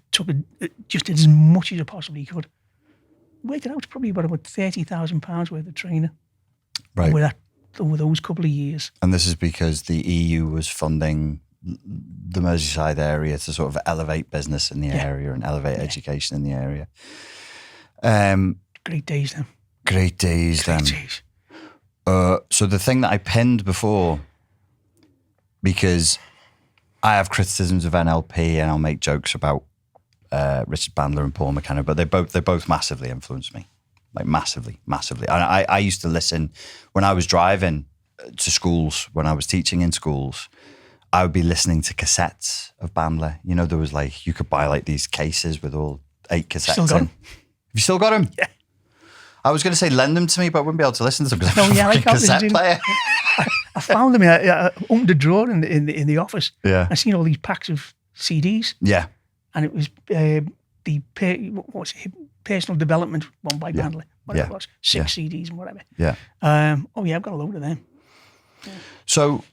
just did as much as I possibly could. Worked it out probably about £30,000 worth of training. Right. Over those couple of years. And this is because the EU was funding the Merseyside area to sort of elevate business in the area and elevate education in the area. Great days then. Great days. So the thing that I pinned before, because I have criticisms of NLP and I'll make jokes about Richard Bandler and Paul McKenna, but they both massively influenced me. Like massively. And I used to listen when I was driving to schools, when I was teaching in schools, I would be listening to cassettes of Bandler. You know, there was like, you could buy like these cases with all 8 cassettes still got in. them? Have you still got them? Yeah. I was going to say lend them to me, but I wouldn't be able to listen to them because No, I yeah, have a I can't cassette listen to player. I found them. I opened the drawer in the office. Yeah. I seen all these packs of CDs. Yeah. And it was personal development one by Bandler. Whatever it was, 6 CDs and whatever. Yeah. I've got a load of them. Yeah. So,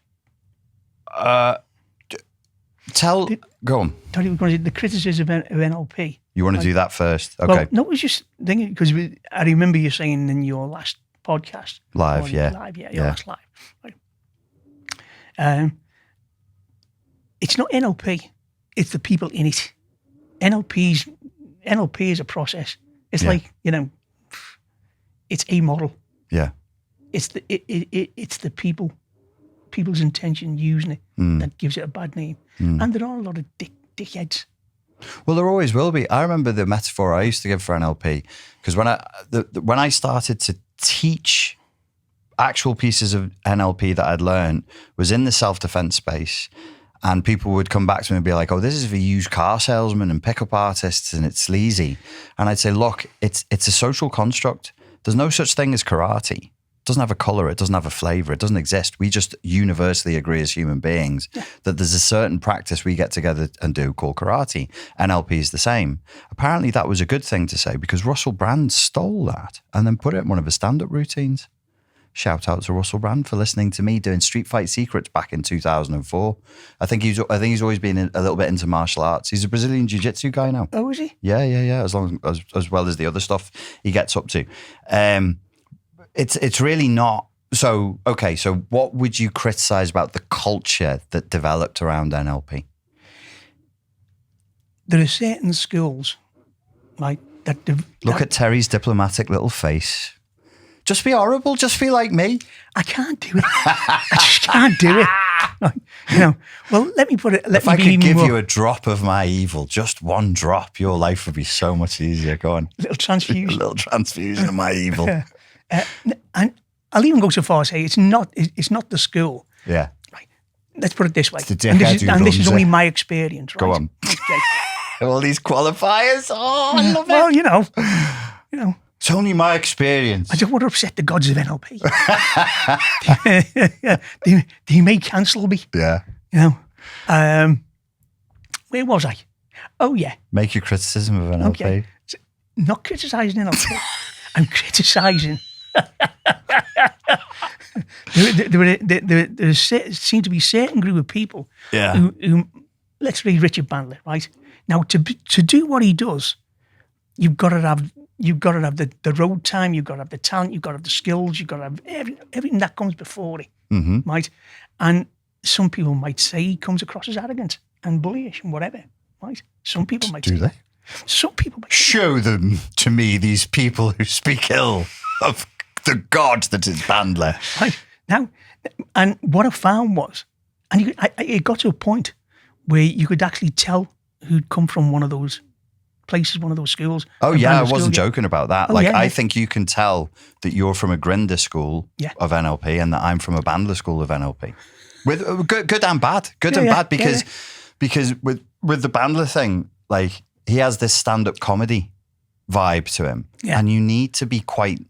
go on. Tell you the criticism of NLP. You want to do that first? Okay. Well, no, it was just thinking, because I remember you saying in your last podcast. Live, your last live. Right. It's not NLP, it's the people in it. NLP is a process. It's like, it's a model. Yeah. It's the people's intention using it that gives it a bad name. And there are a lot of dickheads. Well, there always will be. I remember the metaphor I used to give for NLP, because when I started to teach actual pieces of NLP that I'd learned was in the self-defense space, and people would come back to me and be like, "Oh, this is for used car salesmen and pickup artists, and it's sleazy." And I'd say, "Look, it's a social construct. There's no such thing as karate. It doesn't have a color. It doesn't have a flavor. It doesn't exist. We just universally agree as human beings that there's a certain practice we get together and do called karate. NLP is the same." Apparently that was a good thing to say, because Russell Brand stole that and then put it in one of his stand-up routines. Shout out to Russell Brand for listening to me doing Street Fight Secrets back in 2004. I think he's always been a little bit into martial arts. He's a Brazilian jiu-jitsu guy now. Oh, is he? Yeah. As well as the other stuff he gets up to. It's really not. So, okay, so what would you criticize about the culture that developed around NLP? There are certain skills, like that. Look at Terry's diplomatic little face. Just be horrible. Just be like me. I can't do it. I just can't do it. Well, let me put it. If I could give you a drop of my evil, just one drop, your life would be so much easier. Go on. Little transfusion. A little transfusion of my evil. And I'll even go so far as say it's not the school. Yeah. Right. Let's put it this way. And this is only my experience. Right? Go on. Okay. All these qualifiers. Oh, I love it. Well, you know. It's only my experience. I don't want to upset the gods of NLP. They may cancel me. Yeah. Where was I? Oh, yeah. Make your criticism of NLP. Okay. Not criticising NLP. I'm criticising. There seem to be a certain group of people who, let's read Richard Bandler, right? Now, to do what he does, you've got to have the road time, you've got to have the talent, you've got to have the skills, you've got to have everything that comes before it, right? And some people might say he comes across as arrogant and bullyish and whatever, right? Some people might Do say they? Some people might say Show them to me, these people who speak ill of the God that is Bandler. right now. And what I found was, and it got to a point where you could actually tell who'd come from one of those places, one of those schools. Oh yeah, I wasn't joking about that. Oh, like, yeah, I yeah. think you can tell that you're from a Grinder school Yeah. of NLP and that I'm from a Bandler school of NLP. With good and bad, because with the Bandler thing, like, he has this stand-up comedy vibe to him, and you need to be quite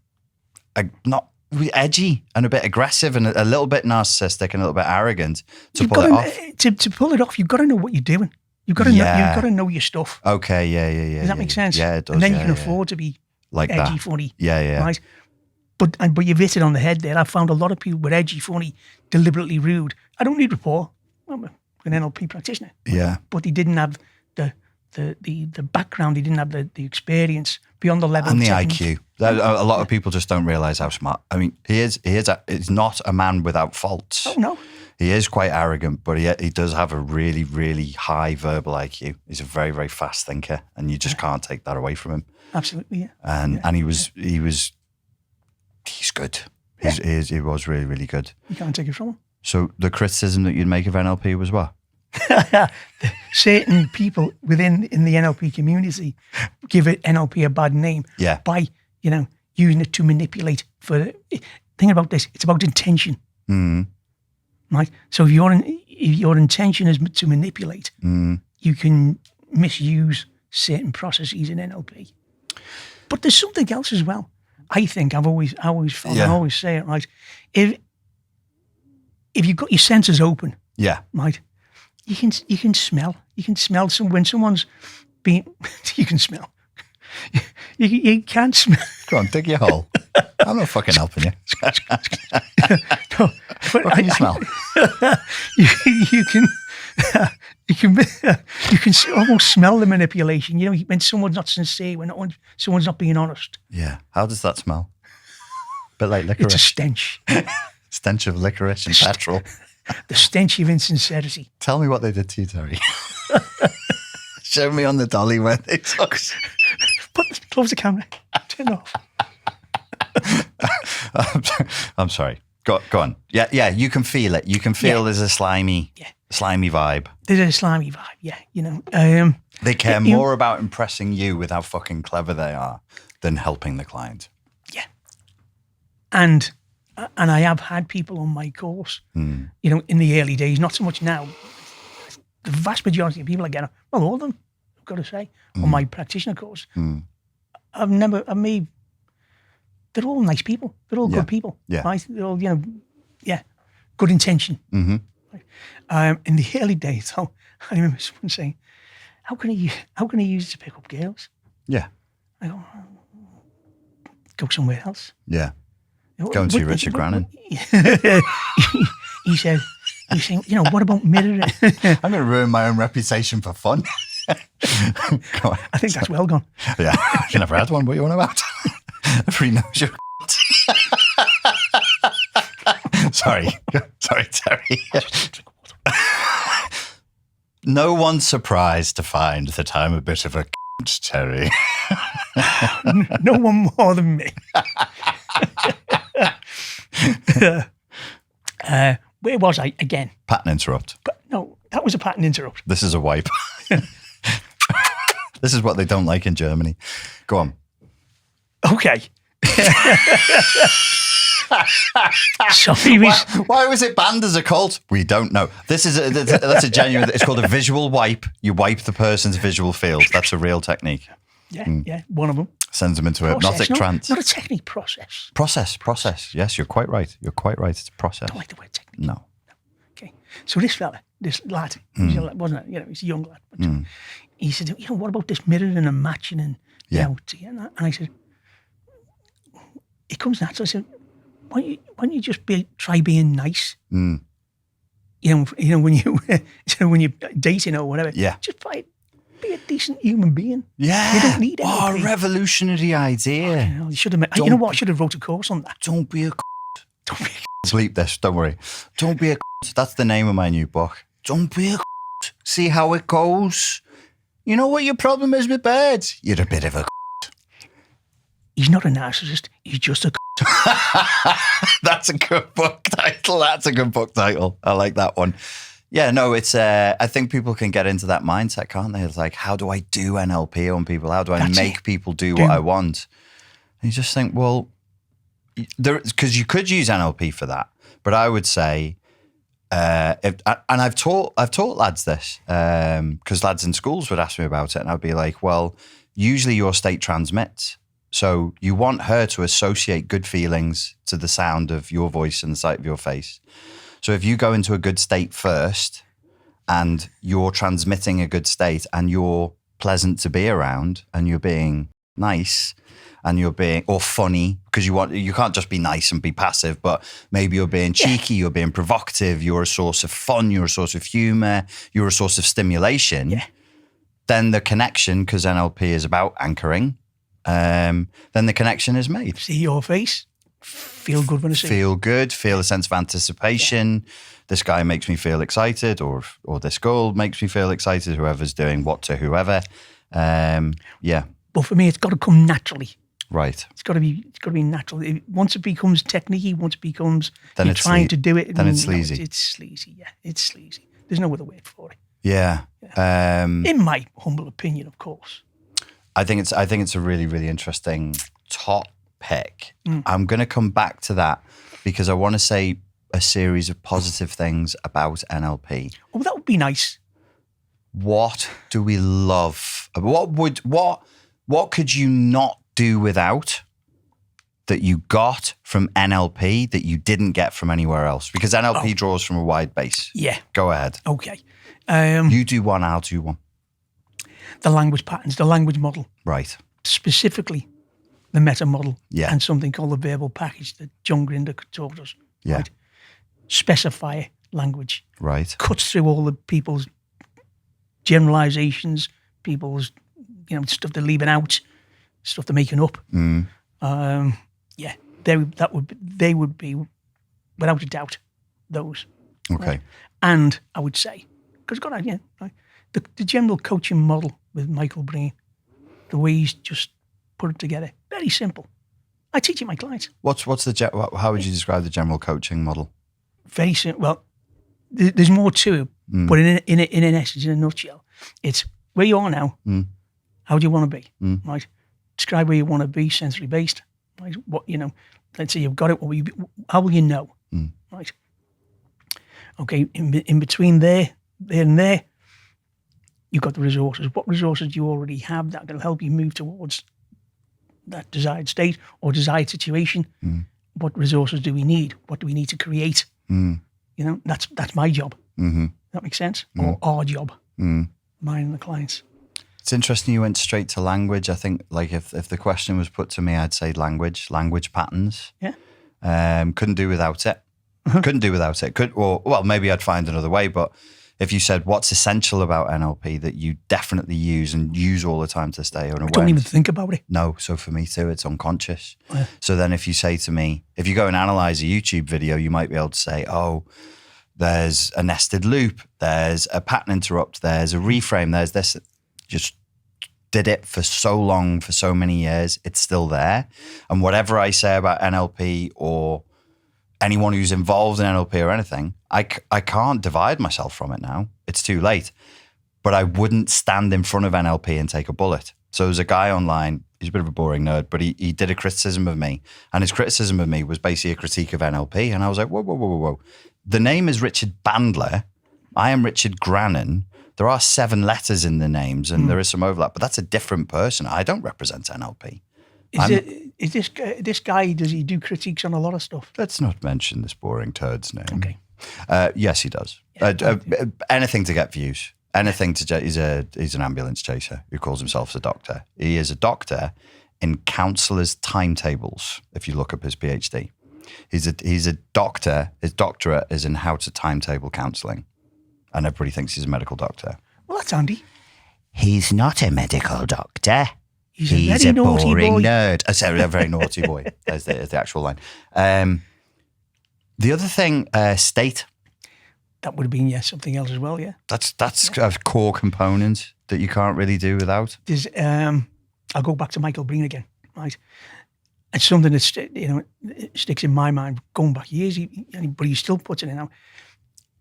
not edgy and a bit aggressive and a little bit narcissistic and a little bit arrogant to pull it off. To pull it off, you've got to know what you're doing. You've got to know. You've got to know your stuff. Okay, yeah. Does that make sense? Yeah, it does. And then you can afford to be like edgy, that. funny. Yeah. Right. But you've hit it on the head there. I found a lot of people were edgy, funny, deliberately rude. I don't need rapport. I'm an NLP practitioner. Yeah. But he didn't have the background. He didn't have the experience beyond the level And of the technique. IQ. A lot of people just don't realise how smart. I mean, he's not a man without faults. Oh no. He is quite arrogant, but he does have a really, really high verbal IQ. He's a very, very fast thinker, and you just can't take that away from him. Absolutely, yeah. And he's good. He was really, really good. You can't take it from him. So the criticism that you'd make of NLP was what? Certain people in the NLP community give it NLP a bad name by using it to manipulate. Think about this: it's about intention, right? So if your intention is to manipulate, you can misuse certain processes in NLP. But there's something else as well. I think I've always felt, I always say it, right? If you've got your senses open, right. You can smell. You can smell when someone's being. You can smell. You can't smell. Go on, dig your hole. I'm not fucking helping you. No, but what can you smell? You can almost smell the manipulation. You know, when someone's not sincere, when someone's not being honest. Yeah. How does that smell? Bit like licorice. It's a stench. Stench of licorice and petrol. The stench of insincerity. Tell me what they did to you, Terry. Show me on the dolly where they took. Close the camera. Turn it off. I'm sorry. Go on. Yeah. You can feel it. You can feel there's a slimy vibe. There's a slimy vibe. Yeah, you know. They care more about impressing you with how fucking clever they are than helping the client. Yeah. And I have had people on my course, you know, in the early days, not so much now. The vast majority of people I get, well, all of them, I've got to say, on my practitioner course, they're all nice people. They're all good people. Yeah. Right? They're all, you know, good intention. Mm-hmm. Right? In the early days, though, I remember someone saying, how can I use it to pick up girls? Yeah. I go somewhere else. Yeah. Go and see Richard Grannon. He said, you know, what about mirroring? I'm going to ruin my own reputation for fun. I think that's well gone. Yeah, you never had one. What are you on about? Everybody knows you're Sorry, Terry. No one's surprised to find that I'm a bit of a Terry. No one more than me. Where was I again? Pattern interrupt. But no, that was a pattern interrupt. This is a wipe. This is what they don't like in Germany. Go on. Okay. Sorry, why was it banned as a cult? We don't know. That's a genuine. It's called a visual wipe. You wipe the person's visual field. That's a real technique. Yeah, one of them. Sends them into a hypnotic trance. Not a technique, process. Process. Yes, you're quite right. It's a process. I don't like the word technique. No. Okay. So this lad, wasn't it? You know, he's a young lad. But he said, you know, what about this mirroring and matching and and I said, it comes natural. I said, why don't you just try being nice? You know when you're dating or whatever. Yeah. Just be a decent human being. Yeah. You don't need anything. Revolutionary idea. You should have. You know what? I should have wrote a course on that. Don't be a. Don't be a. Bleep this. Don't worry. Don't be a. That's the name of my new book. Don't be a. See how it goes. You know what your problem is with birds? You're a bit of a He's not a narcissist. He's just a That's a good book title. That's a good book title. I like that one. Yeah, no, it's. I think people can get into that mindset, can't they? It's like, how do I do NLP on people? How do I make people do what I want? And you just think, well, because you could use NLP for that, but I would say, I've taught lads this because lads in schools would ask me about it, and I'd be like, well, usually your state transmits. So you want her to associate good feelings to the sound of your voice and the sight of your face. So if you go into a good state first and you're transmitting a good state and you're pleasant to be around and you're being nice and you're being, or funny, because you can't just be nice and be passive, but maybe you're being cheeky, you're being provocative, you're a source of fun, you're a source of humor, you're a source of stimulation, then the connection, because NLP is about anchoring, then the connection is made. See your face, feel good when I see it. Feel good, feel a sense of anticipation. This guy makes me feel excited, or this girl makes me feel excited, whoever's doing what to whoever. But for me, it's got to come naturally. Right. It's got to be natural. Once it becomes technique-y, once it becomes then you're trying to do it. Then it's sleazy. It's sleazy, yeah. It's sleazy. There's no other word for it. Yeah. In my humble opinion, of course. I think it's a really, really interesting topic. I'm going to come back to that because I want to say a series of positive things about NLP. Oh, that would be nice. What do we love? What could you not do without that you got from NLP that you didn't get from anywhere else? Because NLP draws from a wide base. Yeah. Go ahead. Okay. You do one, I'll do one. The language patterns, the language model. Right. Specifically, the meta model. Yeah. And something called the verbal package that John Grinder taught us. Yeah. Right? Specify language. Right. Cuts through all the people's generalizations, people's stuff they're leaving out, stuff they're making up. They would be without a doubt those. Okay. Right? And I would say, because the general coaching model with Michael Breen, the way he's just put it together, very simple. I teach it my clients. How would you describe the general coaching model? Very simple. Well, there's more to it, but in an essence, in a nutshell, it's where you are now. How do you want to be? Right. Describe where you want to be, sensory based. Right. What let's say you've got it. How will you know? Right. Okay. In between there and there, you've got the resources. What resources do you already have that will help you move towards that desired state or desired situation? What resources do we need? What do we need to create? That's my job. That makes sense? Or our job, mine and the clients. It's interesting you went straight to language. I think like if the question was put to me, I'd say language patterns. Yeah. Couldn't do without it. Couldn't do without it. Well, maybe I'd find another way, but if you said what's essential about NLP that you definitely use and use all the time to stay unaware. I don't even think about it. No, so for me too, it's unconscious. Yeah. So then if you say to me, if you go and analyze a YouTube video, you might be able to say, oh, there's a nested loop, there's a pattern interrupt, there's a reframe, there's this. Just did it for so long, for so many years, it's still there. And whatever I say about NLP or anyone who's involved in NLP or anything, I can't divide myself from it now. It's too late. But I wouldn't stand in front of NLP and take a bullet. So there's a guy online, he's a bit of a boring nerd, but he did a criticism of me. And his criticism of me was basically a critique of NLP. And I was like, whoa. The name is Richard Bandler. I am Richard Grannon. There are 7 letters in the names and there is some overlap, but that's a different person. I don't represent NLP. Is this guy, does he do critiques on a lot of stuff? Let's not mention this boring turd's name. Okay. Yes, he does. Anything to get views. Anything to he's an ambulance chaser who calls himself a doctor. He is a doctor in counsellors' timetables, if you look up his PhD. He's a doctor. His doctorate is in how to timetable counselling. And everybody thinks he's a medical doctor. Well, that's handy. He's not a medical doctor. He's a boring nerd. I said a very naughty boy. There's the actual line. The other thing, state. that would have been something else as well. Yeah, that's a core component that you can't really do without. There's I'll go back to Michael Breen again, right? It's something that sticks in my mind going back years, but he still puts it in now.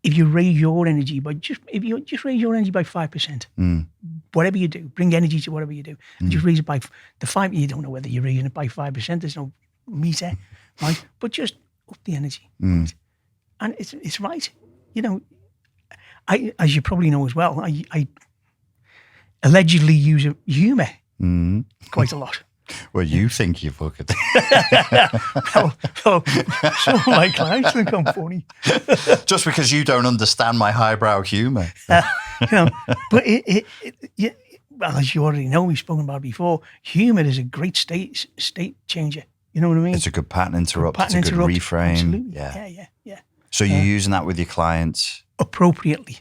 If you raise your energy by if you just raise your energy by 5%, whatever you do, bring energy to whatever you do, and just raise it by the 5. You don't know whether you're raising it by 5%. There's no meter, right? But just up the energy, right? And it's right. I, as you probably know as well, I allegedly use humour quite a lot. Well, you think you fucking. well, some of my clients think I'm funny. Just because you don't understand my highbrow humour. But well, as you already know, we've spoken about it before, humour is a great state changer. You know what I mean? It's a good pattern interrupt. It's a good reframe. Absolutely. Yeah. So you're using that with your clients? Appropriately.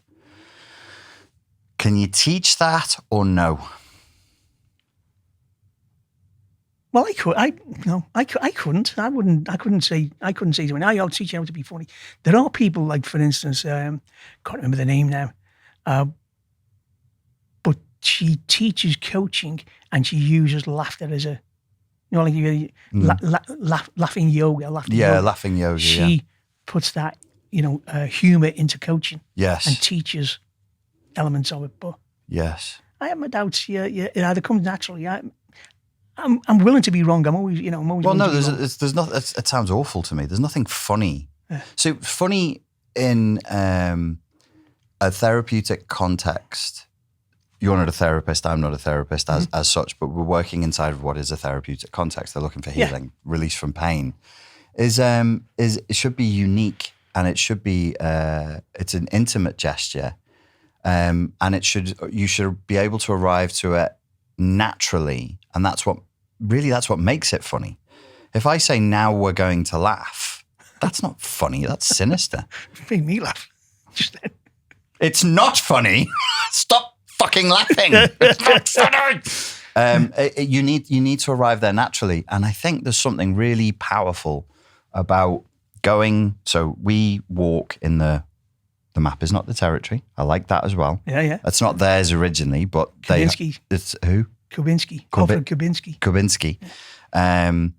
Can you teach that or no? Well, I could. I couldn't. I couldn't say to anyone, I'll teach you how to be funny. There are people like, for instance, can't remember the name now, but she teaches coaching and she uses laughter as a, like laughing yoga. Laughing yoga. She puts that, humour into coaching. Yes. And teaches elements of it. But yes, I have my doubts. Yeah, it either comes naturally. I'm willing to be wrong. I'm always. Well, no, there's not. It sounds awful to me. There's nothing funny. So funny in a therapeutic context. You're not a therapist. I'm not a therapist as such. But we're working inside of what is a therapeutic context. They're looking for healing, release from pain. Is it should be unique, and it should be it's an intimate gesture, and you should be able to arrive to it naturally, and that's what makes it funny. If I say now we're going to laugh, that's not funny. That's sinister. It made me laugh. Just then. It's not funny. Stop fucking laughing. It's not funny. You need to arrive there naturally, and I think there's something really powerful about going. So we walk in the map is not the territory. I like that as well. Yeah. It's not theirs originally, but it's who? Kubinsky. Kubinsky. And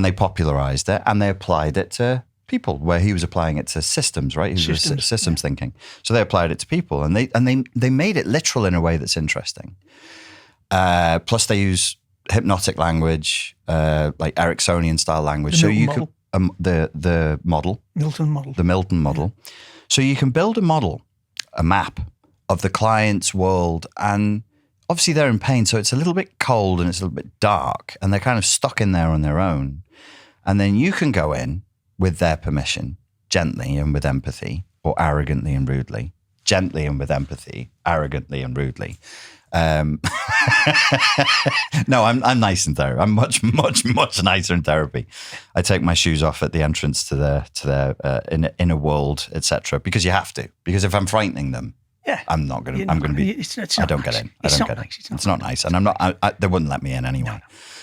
they popularized it and they applied it to people, where he was applying it to systems, right? He was systems thinking. So they applied it to people, and they made it literal in a way that's interesting. Plus they use hypnotic language, like Ericksonian style language. So you could the Milton model. So you can build a map of the client's world, and obviously they're in pain, so it's a little bit cold and it's a little bit dark, and they're kind of stuck in there on their own. And then you can go in with their permission, gently and with empathy, or arrogantly and rudely. Gently and with empathy, arrogantly and rudely. No, I'm nice in therapy. I'm much nicer in therapy. I take my shoes off at the entrance to their inner world, etc. Because you have to. Because if I'm frightening them, I'm not going to. I'm going to be. I don't get in. It's not nice, and I'm not. They wouldn't let me in anyway. No.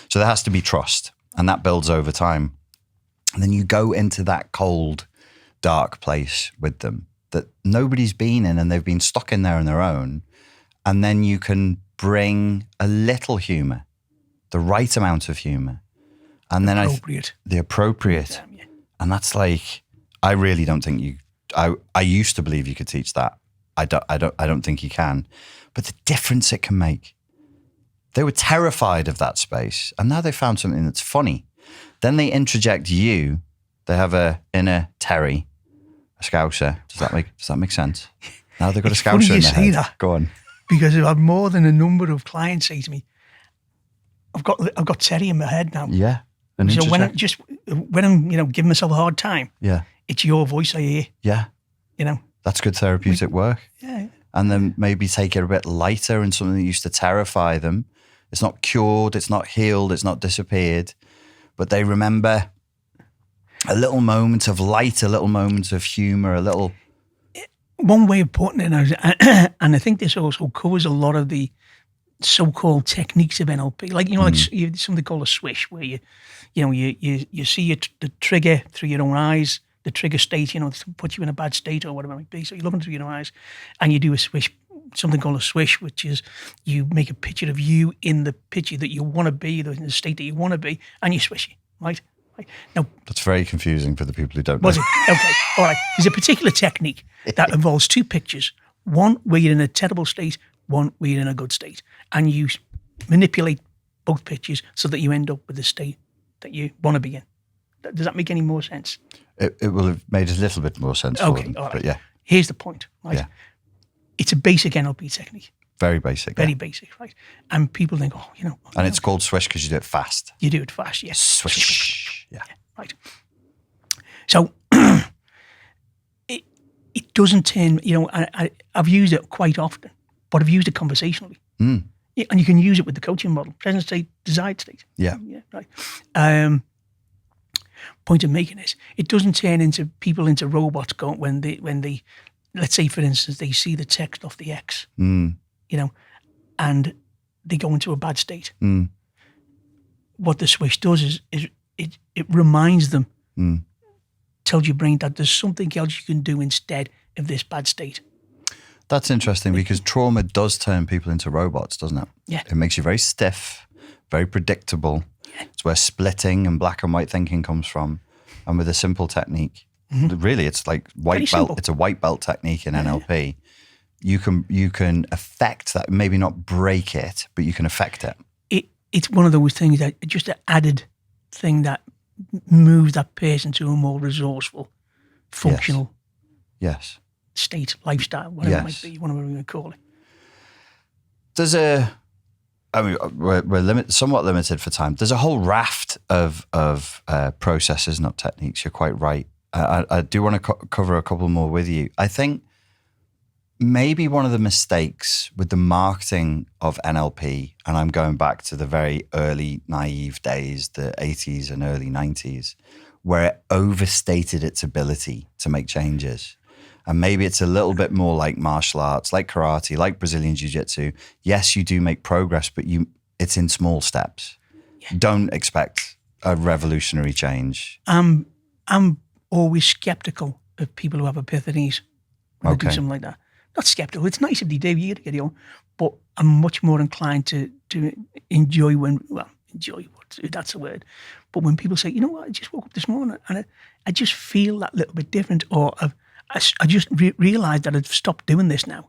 So there has to be trust, and that builds over time. And then you go into that cold, dark place with them that nobody's been in, and they've been stuck in there on their own. And then you can bring a little humour, the right amount of humour, and then the appropriate. And that's like, I really don't think I used to believe you could teach that. I don't think you can. But the difference it can make. They were terrified of that space, and now they found something that's funny. Then they interject you. They have a inner Terry, a Scouser. Does that make sense? Now they've got a Scouser in their head. That. Go on. Because I've had more than a number of clients say to me, I've got Terry in my head now. Yeah. So when I'm giving myself a hard time, it's your voice I hear. Yeah. That's good therapeutic work. Yeah. And then maybe take it a bit lighter, and something that used to terrify them. It's not cured, it's not healed, it's not disappeared, but they remember a little moment of light, a little moment of humour, a little. One way of putting it, and I think this also covers a lot of the so-called techniques of NLP, like like something called a swish, where you see the trigger through your own eyes, the trigger state, to put you in a bad state or whatever it might be. So you're looking through your eyes and you do a swish, something called a swish, which is you make a picture of you in the picture that you want to be, in the state that you want to be, and you swish it, right? Now, that's very confusing for the people who don't know. Was it? Okay, all right. There's a particular technique that involves two pictures, one where you're in a terrible state, one where you're in a good state, and you manipulate both pictures so that you end up with the state that you want to be in. Does that make any more sense? It will have made a little bit more sense for them, all right. but yeah. Here's the point, right? Yeah. It's a basic NLP technique. Very basic. Very basic, right? And people think, And it's called swish because you do it fast. You do it fast, yes. Swish. Yeah. Right. So it doesn't turn, I've used it quite often, but I've used it conversationally. Mm. Yeah, and you can use it with the coaching model, present state, desired state. Yeah. Yeah, right. Point I'm making is it doesn't turn people into robots when they let's say, for instance, they see the text off the X, and they go into a bad state. Mm. What the swish does is it reminds them, tells your brain that there's something else you can do instead of this bad state. That's interesting because trauma does turn people into robots, doesn't it? Yeah. It makes you very stiff, very predictable. Yeah. It's where splitting and black and white thinking comes from. And with a simple technique, really, it's like white belt. It's a white belt technique in NLP. You can affect that, maybe not break it, but you can affect it. It's one of those things that just an added thing that moves that person to a more resourceful, functional yes. state, lifestyle, whatever it might be, whatever we're going to call it. There's we're somewhat limited for time. There's a whole raft of processes, not techniques. You're quite right. I do want to cover a couple more with you. I think maybe one of the mistakes with the marketing of NLP, and I'm going back to the very early naive days, the 80s and early 90s, where it overstated its ability to make changes. And maybe it's a little bit more like martial arts, like karate, like Brazilian jiu-jitsu. Yes, you do make progress, but it's in small steps. Yeah. Don't expect a revolutionary change. I'm always skeptical of people who have epiphanies when they do something like that. Not skeptical. It's nice if they do. You get it, but I'm much more inclined to enjoy that's a word. But when people say, you know what, I just woke up this morning and I just feel that little bit different, or I just realised that I've stopped doing this now,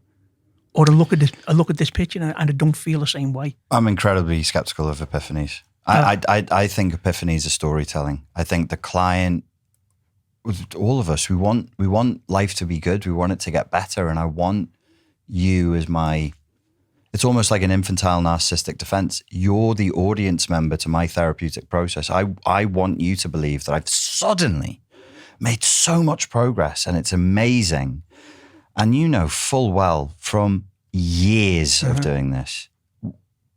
or I look at this picture and I don't feel the same way. I'm incredibly skeptical of epiphanies. I think epiphanies are storytelling. I think the client, all of us, we want life to be good. We want it to get better, and I want you as it's almost like an infantile narcissistic defense. You're the audience member to my therapeutic process. I want you to believe that I've suddenly made so much progress and it's amazing. And you know full well from years of doing this,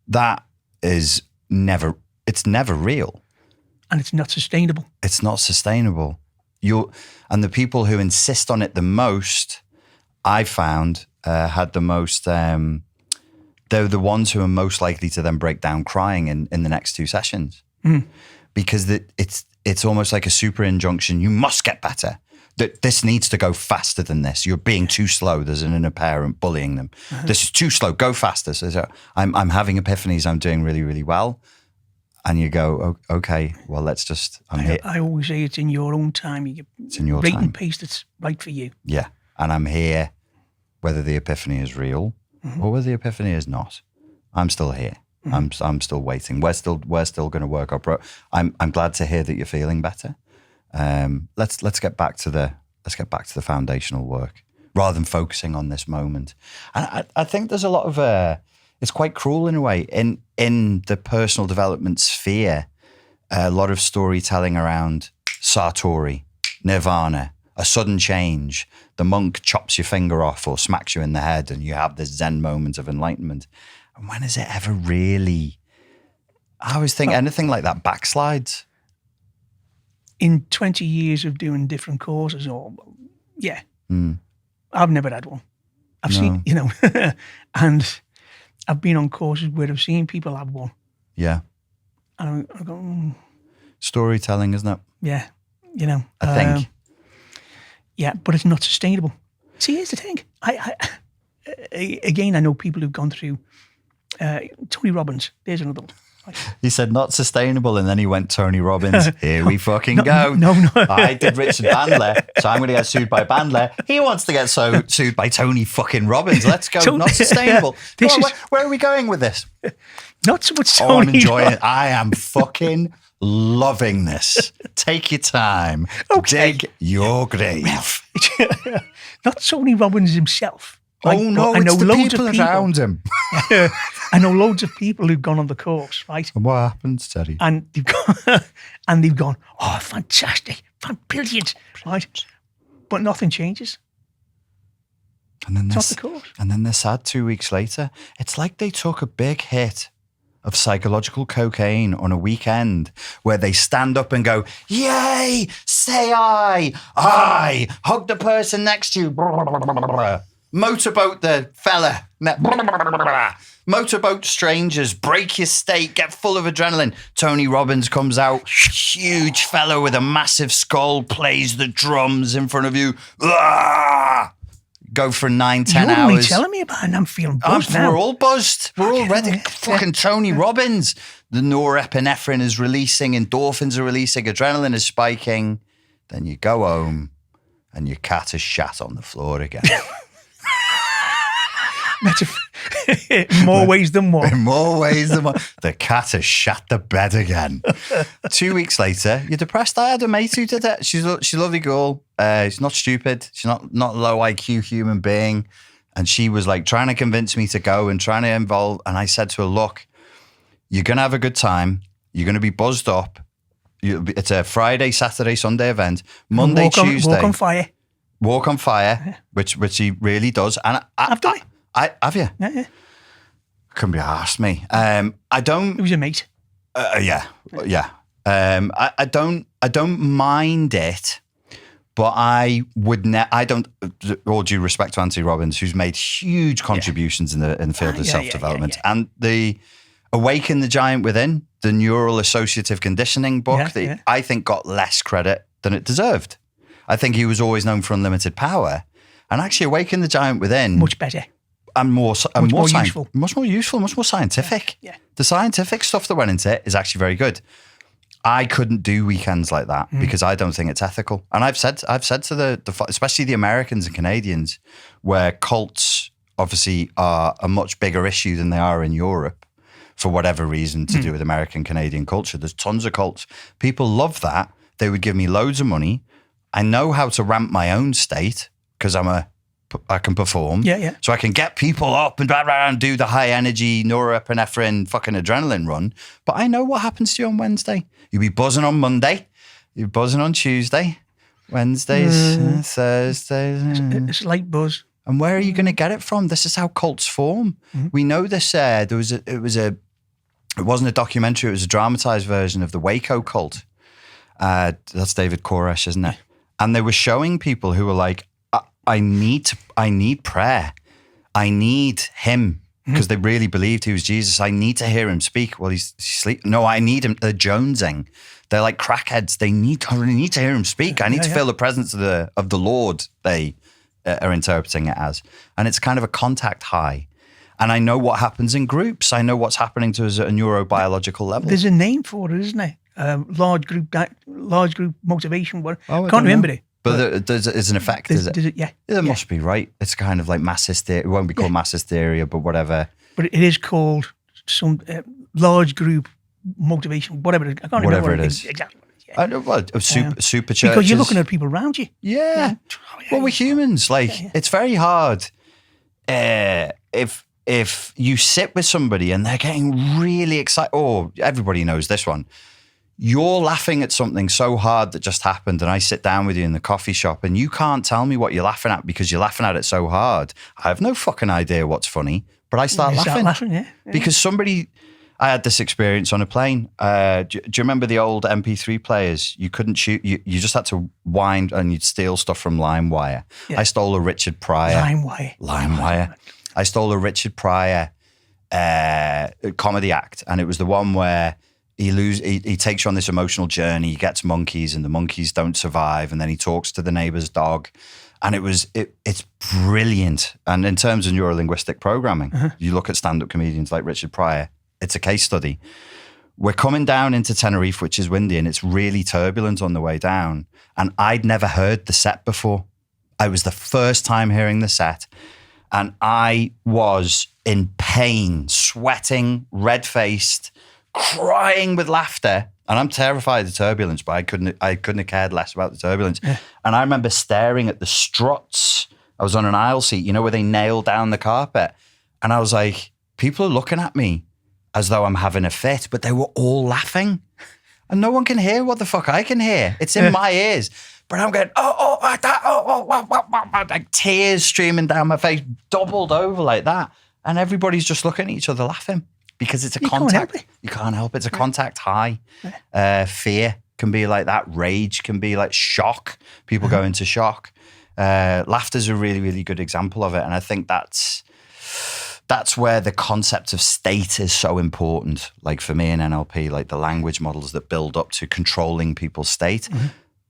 that is never real. And it's not sustainable. It's not sustainable. And the people who insist on it the most, I found, had the most, they're the ones who are most likely to then break down crying in the next two sessions. Because it's almost like a super injunction. You must get better. This needs to go faster than this. You're being too slow. There's an inner parent bullying them. This is too slow. Go faster. So I'm having epiphanies. I'm doing really, really well. And you go, okay, well, I'm here. I always say it's in your own time. It's in your rate time. And pace that's right for you. Yeah. And I'm here, whether the epiphany is real or whether the epiphany is not. I'm still here. I'm still waiting. We're still going to work up. I'm glad to hear that you're feeling better. Let's get back to the foundational work rather than focusing on this moment. And I think there's a lot of it's quite cruel in a way in the personal development sphere. A lot of storytelling around Satori, Nirvana, a sudden change. The monk chops your finger off or smacks you in the head, and you have this Zen moment of enlightenment. And when is it ever really? I always think anything like that backslides. In 20 years of doing different courses, I've never had one. I've seen, and I've been on courses where I've seen people have one. Yeah. And I go, storytelling, isn't it? Yeah. I think Yeah, but it's not sustainable. See, here's the thing. Again, I know people who've gone through Tony Robbins. There's another one. He said not sustainable, and then he went Tony Robbins. Here we fucking go. No. I did Richard Bandler, so I'm going to get sued by Bandler. He wants to get sued by Tony fucking Robbins. Let's go. Not sustainable. Where are we going with this? Not so much Tony. I'm enjoying it. I am fucking loving this. Take your time. Okay. Dig your grave. Not Tony Robbins himself. Like, I know the people around him. I know loads of people who've gone on the course, right? And what happens, Teddy? And they've gone, oh, fantastic, brilliant, right? But nothing changes. And then it's not the course. And then they're sad 2 weeks later. It's like they took a big hit of psychological cocaine on a weekend where they stand up and go, yay, say I, hug the person next to you, motorboat the fella, motorboat strangers, break your state, get full of adrenaline. Tony Robbins comes out, huge fella with a massive skull, plays the drums in front of you. Go for 9-10 hours. You're only telling me about it and I'm feeling buzzed now. We're all buzzed. We're all ready. Fucking Tony Robbins. The norepinephrine is releasing, endorphins are releasing, adrenaline is spiking. Then you go home and your cat is shat on the floor again. In more ways than one. In more ways than one. The cat has shat the bed again. 2 weeks later, you're depressed. I had a mate who did it. She's a lovely girl. She's not stupid. She's not a low IQ human being. And she was like trying to convince me to go and trying to involve. And I said to her, look, you're going to have a good time. You're going to be buzzed up. It's a Friday, Saturday, Sunday event. Monday, Tuesday. Walk on fire. Walk on fire, which he really does. And I've done it. Have you? Yeah. Couldn't be asked me. I don't. It was a mate. Yeah. I don't mind it, but I would. I don't. All due respect to Anthony Robbins, who's made huge contributions in the field of self-development, and the Awaken the Giant Within, the neural associative conditioning book, that I think got less credit than it deserved. I think he was always known for unlimited power, and actually Awaken the Giant Within, much better. And more useful. Much more useful, much more scientific. Yeah. The scientific stuff that went into it is actually very good. I couldn't do weekends like that because I don't think it's ethical. And I've said to the especially the Americans and Canadians, where cults obviously are a much bigger issue than they are in Europe for whatever reason to do with American Canadian culture. There's tons of cults. People love that. They would give me loads of money. I know how to ramp my own state because I can perform. Yeah. So I can get people up and do the high energy norepinephrine fucking adrenaline run. But I know what happens to you on Wednesday. You'll be buzzing on Monday. You're buzzing on Tuesday. Wednesdays, Thursdays. It's like buzz. And where are you going to get it from? This is how cults form. We know this. It wasn't a documentary. It was a dramatized version of the Waco cult. That's David Koresh, isn't it? And they were showing people who were like, I need prayer. I need him because they really believed he was Jesus. I need to hear him speak while he's asleep. No, I need him. They're jonesing. They're like crackheads. I really need to hear him speak. I need to feel the presence of the Lord. They are interpreting it as, and it's kind of a contact high. And I know what happens in groups. I know what's happening to us at a neurobiological level. There's a name for it, isn't there? Large group motivation. I can't remember it. But there's an effect, is it? Yeah. It must be, right? It's kind of like mass hysteria. It won't be called mass hysteria, but whatever. But it is called some large group motivation, whatever. I can't remember whatever what it is. Exactly. Yeah. I know, well, super churches. Because you're looking at people around you. Yeah. Well, we're humans. It's very hard. If you sit with somebody and they're getting really excited, everybody knows this one. You're laughing at something so hard that just happened, and I sit down with you in the coffee shop and you can't tell me what you're laughing at because you're laughing at it so hard. I have no fucking idea what's funny, but I start laughing. Because I had this experience on a plane. Do you remember the old MP3 players? You couldn't shoot, you just had to wind and you'd steal stuff from LimeWire. Yeah. I stole a Richard Pryor. LimeWire. I stole a Richard Pryor comedy act, and it was the one where He takes you on this emotional journey. He gets monkeys, and the monkeys don't survive. And then he talks to the neighbor's dog, and it's brilliant. And in terms of neurolinguistic programming, you look at stand-up comedians like Richard Pryor. It's a case study. We're coming down into Tenerife, which is windy, and it's really turbulent on the way down. And I'd never heard the set before. It was the first time hearing the set. And I was in pain, sweating, red-faced, crying with laughter. And I'm terrified of turbulence, but I couldn't have cared less about the turbulence. Yeah. And I remember staring at the struts. I was on an aisle seat, where they nail down the carpet. And I was like, people are looking at me as though I'm having a fit, but they were all laughing. And no one can hear what the fuck I can hear. It's in my ears. But I'm going, like tears streaming down my face, doubled over like that. And everybody's just looking at each other laughing because it's a contact. You can't help it. It's a contact high. Fear can be like that. Rage can be like shock. People go into shock. Laughter's a really, really good example of it. And I think that's where the concept of state is so important. Like for me in NLP, like the language models that build up to controlling people's state.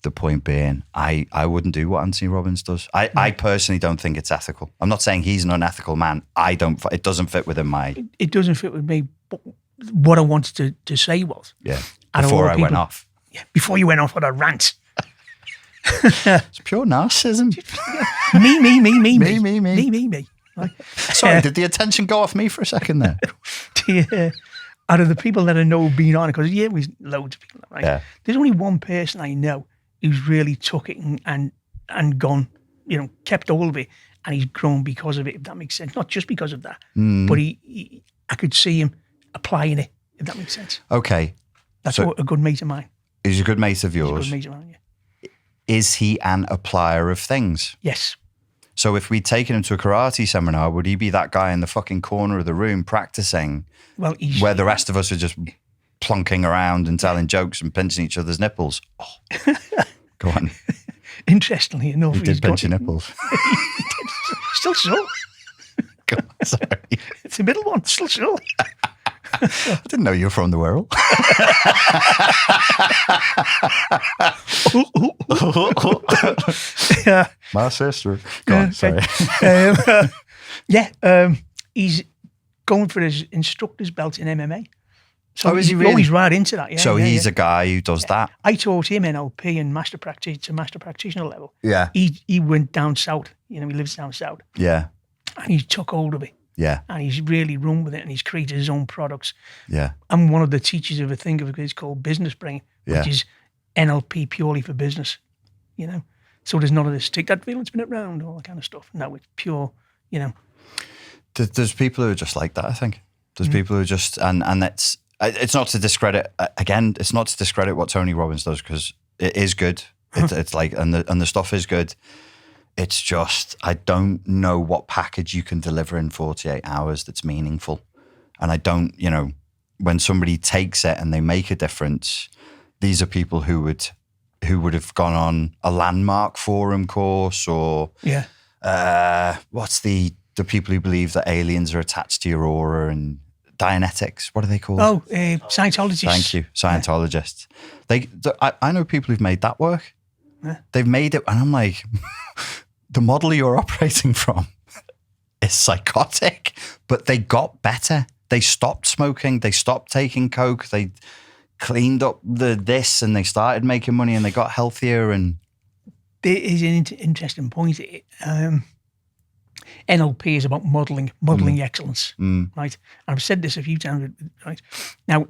The point being, I wouldn't do what Anthony Robbins does. I personally don't think it's ethical. I'm not saying he's an unethical man. It doesn't fit within my... It doesn't fit with me. But what I wanted to say was... Yeah, before I went off. Yeah, before you went off on a rant. It's pure narcissism. Me. Right. Sorry, did the attention go off me for a second there? Out of the people that I know have been on it, because we've loads of people, right? Yeah. There's only one person I know who's really took it and gone, kept hold of it, and he's grown because of it, if that makes sense. Not just because of that, but I could see him applying it, if that makes sense. Okay. That's a good mate of mine. He's a good mate of yours. He's a good mate of mine, yeah. Is he an applier of things? Yes. So if we'd taken him to a karate seminar, would he be that guy in the fucking corner of the room practicing where the rest of us are just plonking around and telling jokes and pinching each other's nipples? Oh. Go on. Interestingly enough, he did pinch your nipples. Still so. Go on, sorry. It's the middle one, still so. I didn't know you were from the world. Yeah. My sister. Go on, sorry. He's going for his instructor's belt in MMA. So is he really? He's right into that. Yeah. So he's a guy who does that. I taught him NLP and master practitioner level. Yeah. He went down south. He lives down south. Yeah. And he took hold of it. Yeah. And he's really run with it, and he's created his own products. Yeah. I'm one of the teachers of a thing it's called Business Brain, which is NLP purely for business. So there's none of this take that feeling's been around, all that kind of stuff. No, it's pure. There's people who are just like that. I think there's people who are just and it's not to discredit. Again, it's not to discredit what Tony Robbins does, because it is good. It's like and the stuff is good. It's just, I don't know what package you can deliver in 48 hours that's meaningful. And I don't, when somebody takes it and they make a difference, these are people who would have gone on a landmark forum course or what's the people who believe that aliens are attached to your aura and Dianetics, what are they called? Oh, Scientologists. Thank you, Scientologists. I know people who've made that work. Yeah. They've made it, and I'm like, the model you're operating from is psychotic, but they got better. They stopped smoking. They stopped taking coke. They cleaned up this, and they started making money, and they got healthier. And there is an interesting point. NLP is about modeling excellence, right? And I've said this a few times, right? Now,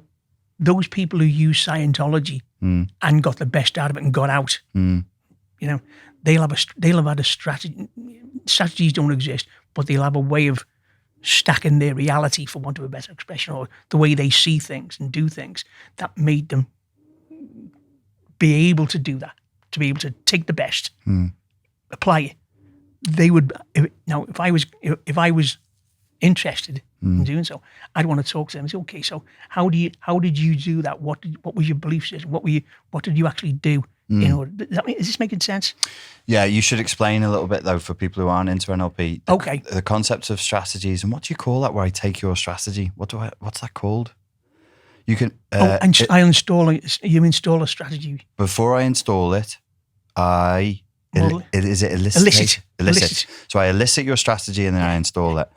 those people who use Scientology and got the best out of it and got out, they'll have had a strategy. Strategies don't exist, but they'll have a way of stacking their reality, for want of a better expression, or the way they see things and do things that made them be able to do that, to be able to take the best, apply it. They would if I was interested in doing so, I'd want to talk to them and say, okay, so how did you do that? What was your belief system? What did you actually do? Is this making sense? Yeah, you should explain a little bit though for people who aren't into NLP. Okay. The concepts of strategies, and what do you call that? Where I take your strategy, what's that called? You can. You install a strategy. Before I install it, Model it. Is it elicit? So I elicit your strategy and then I install it.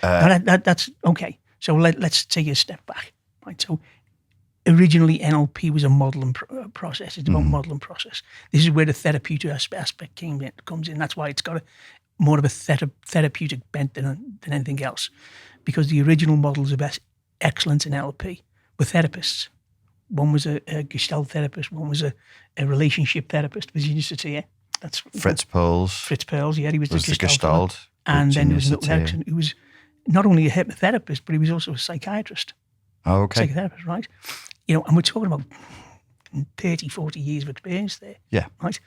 That's okay. So let's take a step back. Right. So originally NLP was a modelling process. It's about modelling process. This is where the therapeutic aspect comes in. That's why it's got more of a therapeutic bent than anything else, because the original models of excellence in NLP were therapists. One was a Gestalt therapist. One was a relationship therapist. Virginia Satir. That's Fritz Perls. Fritz Perls. Yeah, he was the Gestalt. Gestalt. And then there was another person who was not only a hypnotherapist, but he was also a psychiatrist. Oh, okay. Psychotherapist, right? You know, and we're talking about 30, 40 years of experience there. Yeah. Right?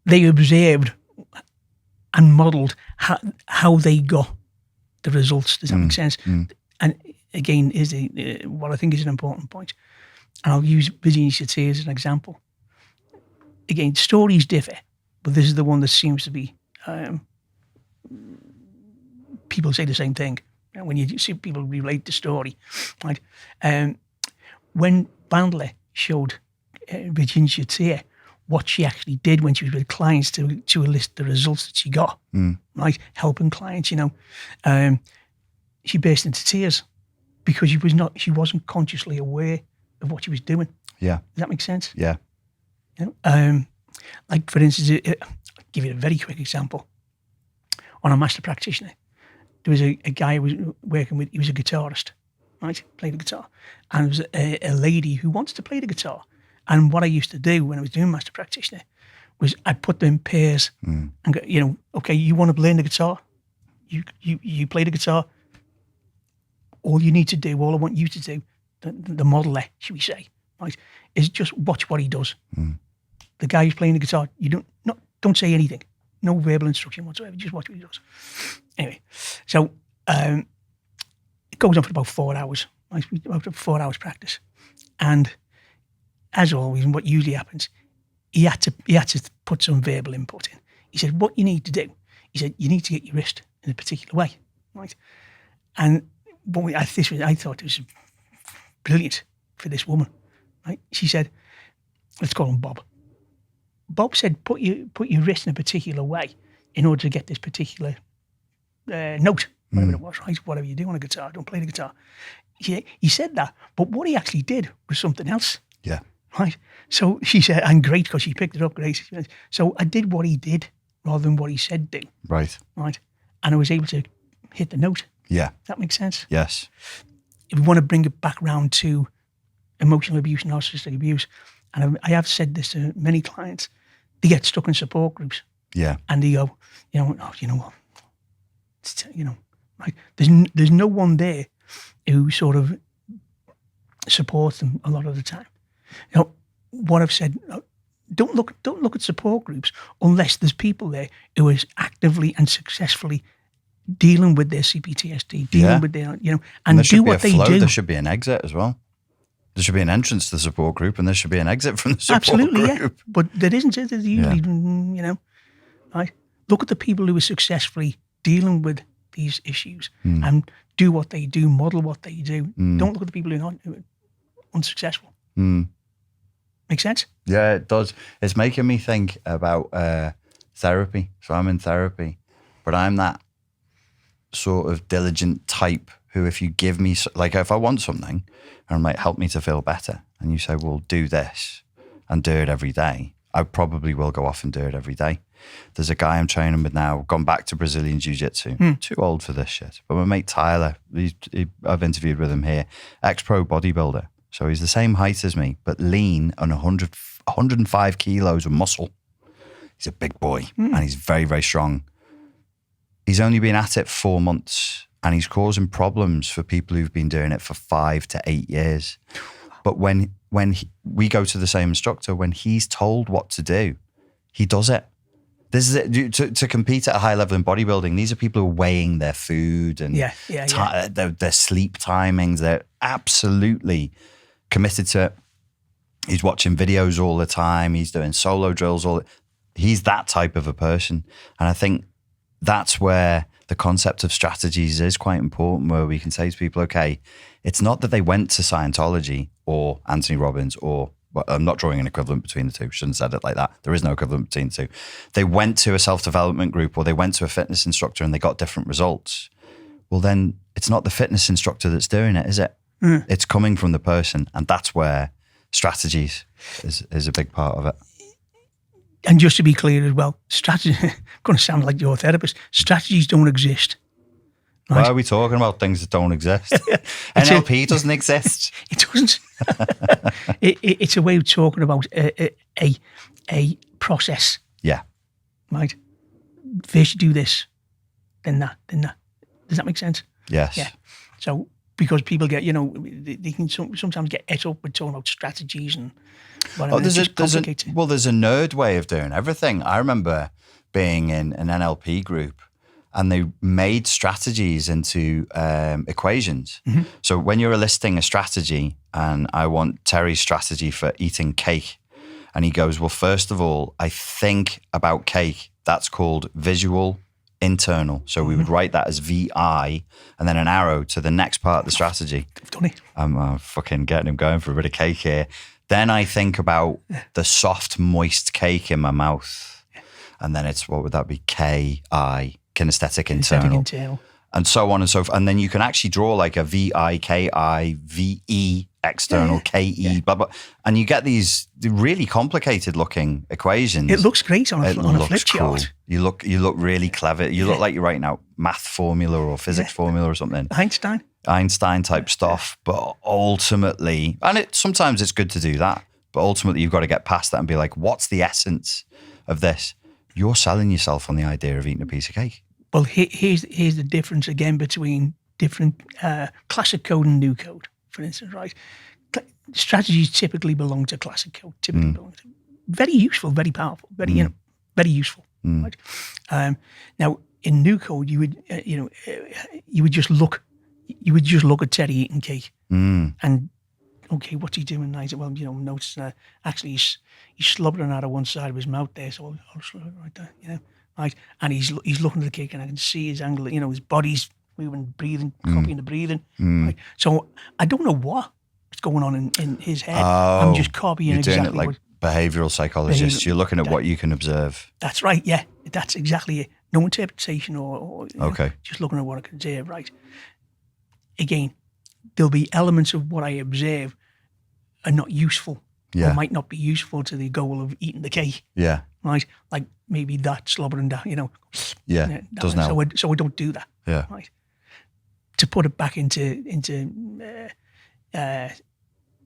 They observed and modelled how they got the results. Does that make sense? And again, is what I think is an important point. And I'll use Virginia Satir as an example. Again, stories differ, but this is the one that seems to be, people say the same thing. You know, when you see people relate the story, right? When Bandler showed Virginia Satir what she actually did when she was with clients to elicit the results that she got, right? Helping clients, you know, she burst into tears because she wasn't consciously aware of what she was doing. Yeah. Does that make sense? Yeah. You know, like for instance, I'll give you a very quick example. On a master practitioner, there was a guy I was working with. He was a guitarist, right? Played the guitar, and there was a lady who wants to play the guitar. And what I used to do when I was doing master practitioner was I put them in pairs and go, you know, okay, you want to learn the guitar, you play the guitar. All you need to do, all I want you to do, the modeler, should we say, right, is just watch what he does. The guy who's playing the guitar, you don't say anything, no verbal instruction whatsoever, just watch what he does. Anyway, so it goes on for about 4 hours, right? About 4 hours practice, and as always, and what usually happens, he had to put some verbal input in. He said, "What you need to do," he said, "you need to get your wrist in a particular way, right?" And I thought it was brilliant for this woman, right? She said, let's call him Bob. Bob said, put your wrist in a particular way in order to get this particular note, whatever it was, right? Whatever you do on a guitar, don't play the guitar. He said that, but what he actually did was something else. Yeah. Right. So she said, and great, because she picked it up great. So I did what he did rather than what he said do. Right. Right. And I was able to hit the note. Yeah. Does that make sense? Yes. If we want to bring it back round to emotional abuse, narcissistic abuse, and I have said this to many clients, they get stuck in support groups. Yeah. And they go, you know what? Like there's no one there who sort of supports them a lot of the time. You know, what I've said, don't look at support groups unless there's people there who is actively and successfully dealing with their CPTSD, dealing with their, and do what they do. There should be an exit as well. There should be an entrance to the support group, and there should be an exit from the support group. Absolutely, yeah. But there isn't. There's usually, right? Look at the people who are successfully dealing with these issues and do what they do, model what they do. Don't look at the people who are unsuccessful. Make sense? Yeah, it does. It's making me think about therapy. So I'm in therapy, but I'm that sort of diligent type who, if you give me, like if I want something and it might help me to feel better, and you say, well, do this and do it every day, I probably will go off and do it every day. There's a guy I'm training with now, gone back to Brazilian Jiu-Jitsu. Too old for this shit. But my mate Tyler, I've interviewed with him here, ex-pro bodybuilder. So he's the same height as me, but lean and 105 kilos of muscle. He's a big boy and he's very, very strong. He's only been at it 4 months and he's causing problems for people who've been doing it for 5 to 8 years. But when we go to the same instructor, when he's told what to do, he does it. This is it. To compete at a high level in bodybuilding, these are people who are weighing their food and their sleep timings. They're absolutely committed to it. He's watching videos all the time. He's doing solo drills. He's that type of a person. And I think that's where the concept of strategies is quite important, where we can say to people, okay, it's not that they went to Scientology or Anthony Robbins or, well, I'm not drawing an equivalent between the two. Shouldn't have said it like that. There is no equivalent between the two. They went to a self-development group or they went to a fitness instructor and they got different results. Well, then it's not the fitness instructor that's doing it, is it? It's coming from the person. And that's where strategies is a big part of it. And just to be clear as well, strategy, I'm going to sound like your therapist, strategies don't exist. Right? Why are we talking about things that don't exist? NLP doesn't exist. It doesn't. It's a way of talking about a process. Yeah. Right? First you do this, then that, then that. Does that make sense? Yes. Yeah. So, because people get, they can sometimes get et up with talking about strategies and whatever. There's a nerd way of doing everything. I remember being in an NLP group and they made strategies into equations. Mm-hmm. So when you're listing a strategy, and I want Terry's strategy for eating cake, and he goes, well, first of all, I think about cake. That's called visual internal. So we would write that as VI and then an arrow to the next part of the strategy. Funny. I'm fucking getting him going for a bit of cake here. Then I think about the soft, moist cake in my mouth. And then it's, what would that be? KI, kinesthetic internal. And so on and so forth. And then you can actually draw like a VI, KI, VE, external, KE, blah, blah. And you get these really complicated looking equations. It looks great on a flip chart. You look really clever. You look like you're writing out math formula or physics formula or something. Einstein type stuff. But ultimately, and sometimes it's good to do that, but ultimately you've got to get past that and be like, what's the essence of this? You're selling yourself on the idea of eating a piece of cake. Well, here's the difference again between different classic code and new code, for instance, right? Strategies typically belong to classic code, very useful, very powerful, very useful. Right? Now, in new code, you would just look at Terry eating cake and, okay, what's he doing now? Well, notice actually he's slobbering out of one side of his mouth there, so I'll slobber right there, right? And he's looking at the cake and I can see his angle, his body's moving, breathing, copying the breathing. Right? So I don't know what's going on in his head. I'm just copying you're exactly doing it like behavioural psychologists. You're looking at what you can observe. That's right, yeah. That's exactly it. No interpretation or okay. Just looking at what I can observe, right? Again, there'll be elements of what I observe are not useful. Or might not be useful to the goal of eating the cake. Yeah. Right? Like maybe that slobbering down, Yeah, doesn't help. So I don't do that. Yeah. Right? To put it back into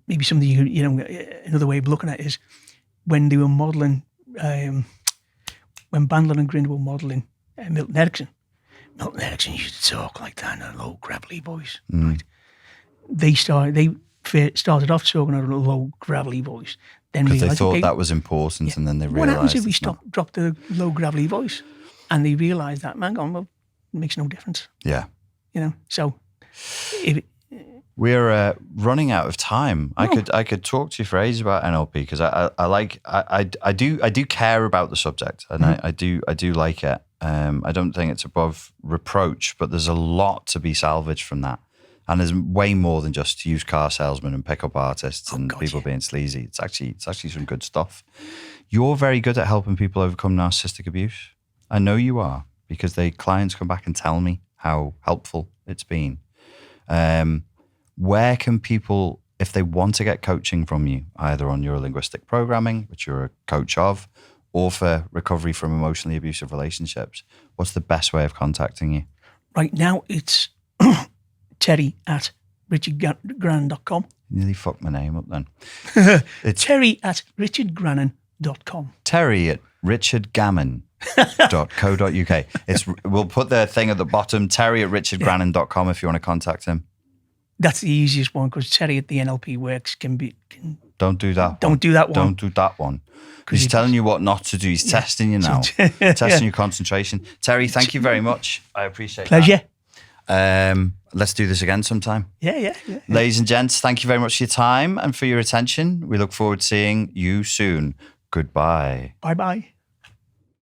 maybe something, another way of looking at it is when they were modelling, when Bandler and Grannon were modelling Milton Erickson. Milton Erickson used to talk like that in a low, gravelly voice. Right? They started off talking in a low, gravelly voice. Then because they thought that was important, and then they realised. What happens if we drop the low, gravelly voice? And they realised that, man, well, it makes no difference. Yeah. So we're running out of time. I could talk to you for ages about NLP because I do care about the subject, and I do like it. I don't think it's above reproach, but there's a lot to be salvaged from that. And there's way more than just used car salesmen and pickup artists and people being sleazy. It's actually some good stuff. You're very good at helping people overcome narcissistic abuse. I know you are, because clients come back and tell me how helpful it's been. Where can people, if they want to get coaching from you, either on neurolinguistic programming, which you're a coach of, or for recovery from emotionally abusive relationships, what's the best way of contacting you? Right now, it's Terry at richardgrannon.com. Nearly fucked my name up then. It's Terry at richardgrannon.com. Terry at richardgammon.co.uk. We'll put the thing at the bottom, Terry at richardgrannon.com if you want to contact him. That's the easiest one, because Terry at the NLP Works can be... Don't do that. Don't do that one. Don't do that one. He's telling you what not to do. He's testing you now. Testing your concentration. Terry, thank you very much. I appreciate that. Pleasure. Let's do this again sometime. Yeah. Ladies and gents, thank you very much for your time and for your attention. We look forward to seeing you soon. Goodbye. Bye-bye.